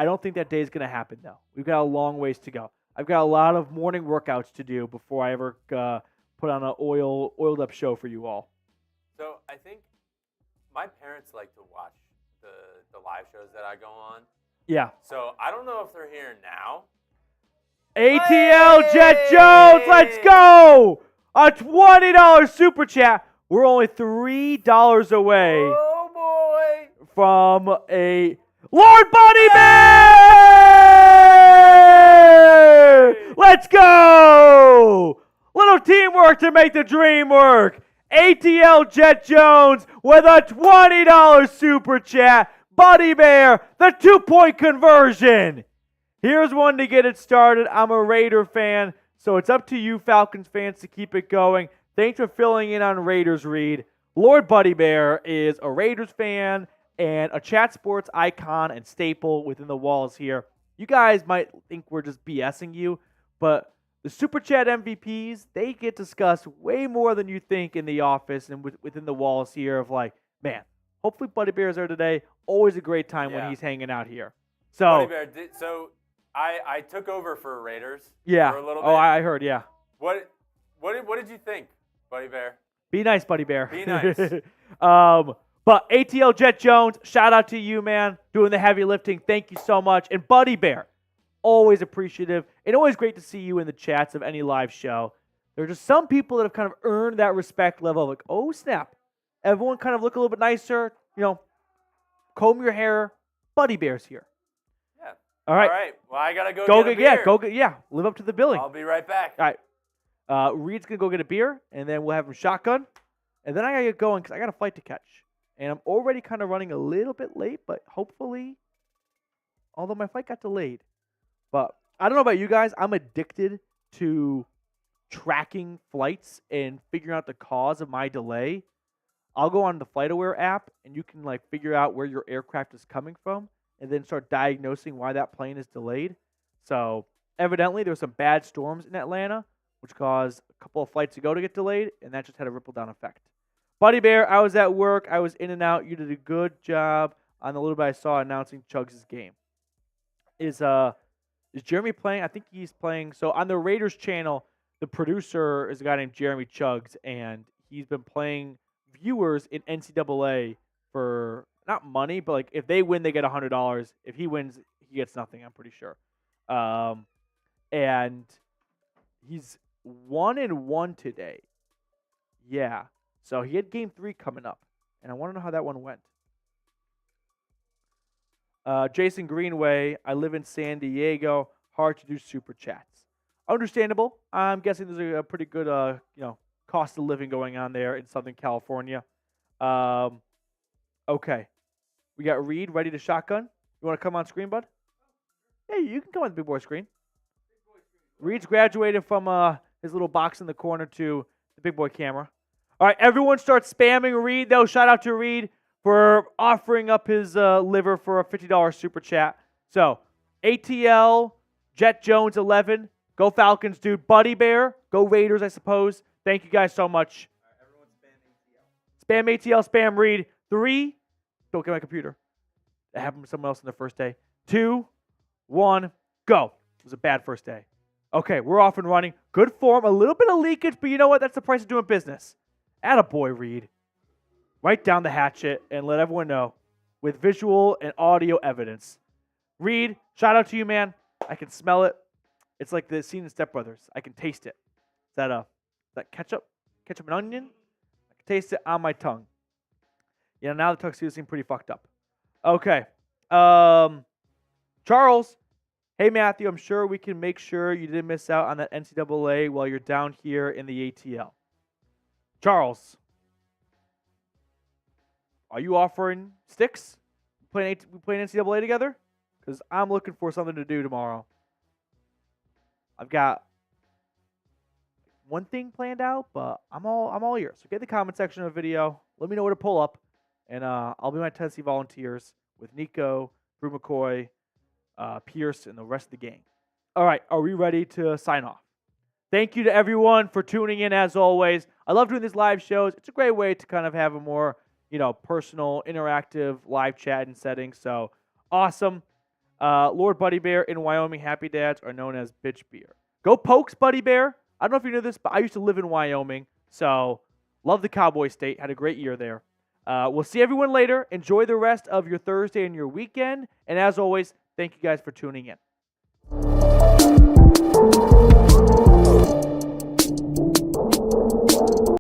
don't think that day is going to happen, though. We've got a long ways to go. I've got a lot of morning workouts to do before I ever put on an oiled up show for you all. So I think my parents like to watch the live shows that I go on. Yeah. So I don't know if they're here now. ATL Jet Jones, let's go! A $20 super chat. We're only $3 away. Oh boy! From a Lord Buddy Bear! Let's go! Little teamwork to make the dream work. ATL Jet Jones with a $20 super chat. Buddy Bear, the 2-point conversion. Here's one to get it started. I'm a Raider fan, so it's up to you Falcons fans to keep it going. Thanks for filling in on Raiders, Reed. Lord Buddy Bear is a Raiders fan and a chat sports icon and staple within the walls here. You guys might think we're just BSing you, but the Super Chat MVPs, they get discussed way more than you think in the office and within the walls here of man, hopefully Buddy Bear's there today. Always a great time when he's hanging out here. So, Buddy Bear, I took over for Raiders for a little bit. Oh, I heard, yeah. What did you think, Buddy Bear? Be nice, Buddy Bear. Be nice. But ATL Jet Jones, shout out to you, man, doing the heavy lifting. Thank you so much. And Buddy Bear, always appreciative. And always great to see you in the chats of any live show. There are just some people that have kind of earned that respect level of oh, snap. Everyone kind of look a little bit nicer. Comb your hair. Buddy Bear's here. Yeah. All right. All right. Well, I gotta go get a beer. Yeah. Live up to the billing. I'll be right back. All right. Reed's gonna go get a beer, and then we'll have him shotgun, and then I gotta get going because I got a flight to catch, and I'm already kind of running a little bit late, but hopefully, although my flight got delayed, but I don't know about you guys, I'm addicted to tracking flights and figuring out the cause of my delay. I'll go on the FlightAware app, and you can like figure out where your aircraft is coming from, and then start diagnosing why that plane is delayed. So evidently, there were some bad storms in Atlanta, which caused a couple of flights to get delayed, and that just had a ripple-down effect. Buddy Bear, I was at work. I was in and out. You did a good job on the little bit I saw announcing Chugs' game. Is Jeremy playing? I think he's playing. So on the Raiders channel, the producer is a guy named Jeremy Chugs, and he's been playing viewers in NCAA for not money, but like if they win, they get $100. If he wins, he gets nothing. I'm pretty sure. And he's 1-1 today. Yeah. So he had game 3 coming up, and I want to know how that one went. Jason Greenway, I live in San Diego. Hard to do super chats. Understandable. I'm guessing there's a pretty good, cost of living going on there in Southern California. Okay. We got Reed ready to shotgun. You want to come on screen, bud? Yeah, you can come on the big boy screen. Reed's graduated from his little box in the corner to the big boy camera. All right, everyone start spamming Reed, though. Shout out to Reed for offering up his liver for a $50 super chat. So, ATL, Jet Jones 11, go Falcons, dude. Buddy Bear, go Raiders, I suppose. Thank you guys so much. All right, everyone Spam ATL, spam Reed. 3, don't get my computer. That happened to someone else on the first day. 2, 1, go. It was a bad first day. Okay, we're off and running. Good form, a little bit of leakage, but you know what? That's the price of doing business. Attaboy, Reed. Write down the hatchet and let everyone know with visual and audio evidence. Reed, shout out to you, man. I can smell it. It's like the scene in Step Brothers. I can taste it. Is that ketchup? Ketchup and onion? I can taste it on my tongue. Yeah, now the tuxedo seems pretty fucked up. Okay. Charles. Hey, Matthew, I'm sure we can make sure you didn't miss out on that NCAA while you're down here in the ATL. Charles, are you offering sticks? We playing NCAA together? Because I'm looking for something to do tomorrow. I've got one thing planned out, but I'm all ears. So get in the comment section of the video. Let me know where to pull up, and I'll be my Tennessee Volunteers with Nico, Brew McCoy, Pierce, and the rest of the gang. All right, are we ready to sign off? Thank you to everyone for tuning in, as always. I love doing these live shows. It's a great way to kind of have a more, personal, interactive live chat and setting. So, awesome. Lord Buddy Bear in Wyoming, Happy Dads are known as Bitch Beer. Go Pokes, Buddy Bear. I don't know if you knew this, but I used to live in Wyoming. So, love the Cowboy State. Had a great year there. We'll see everyone later. Enjoy the rest of your Thursday and your weekend. And as always, thank you guys for tuning in.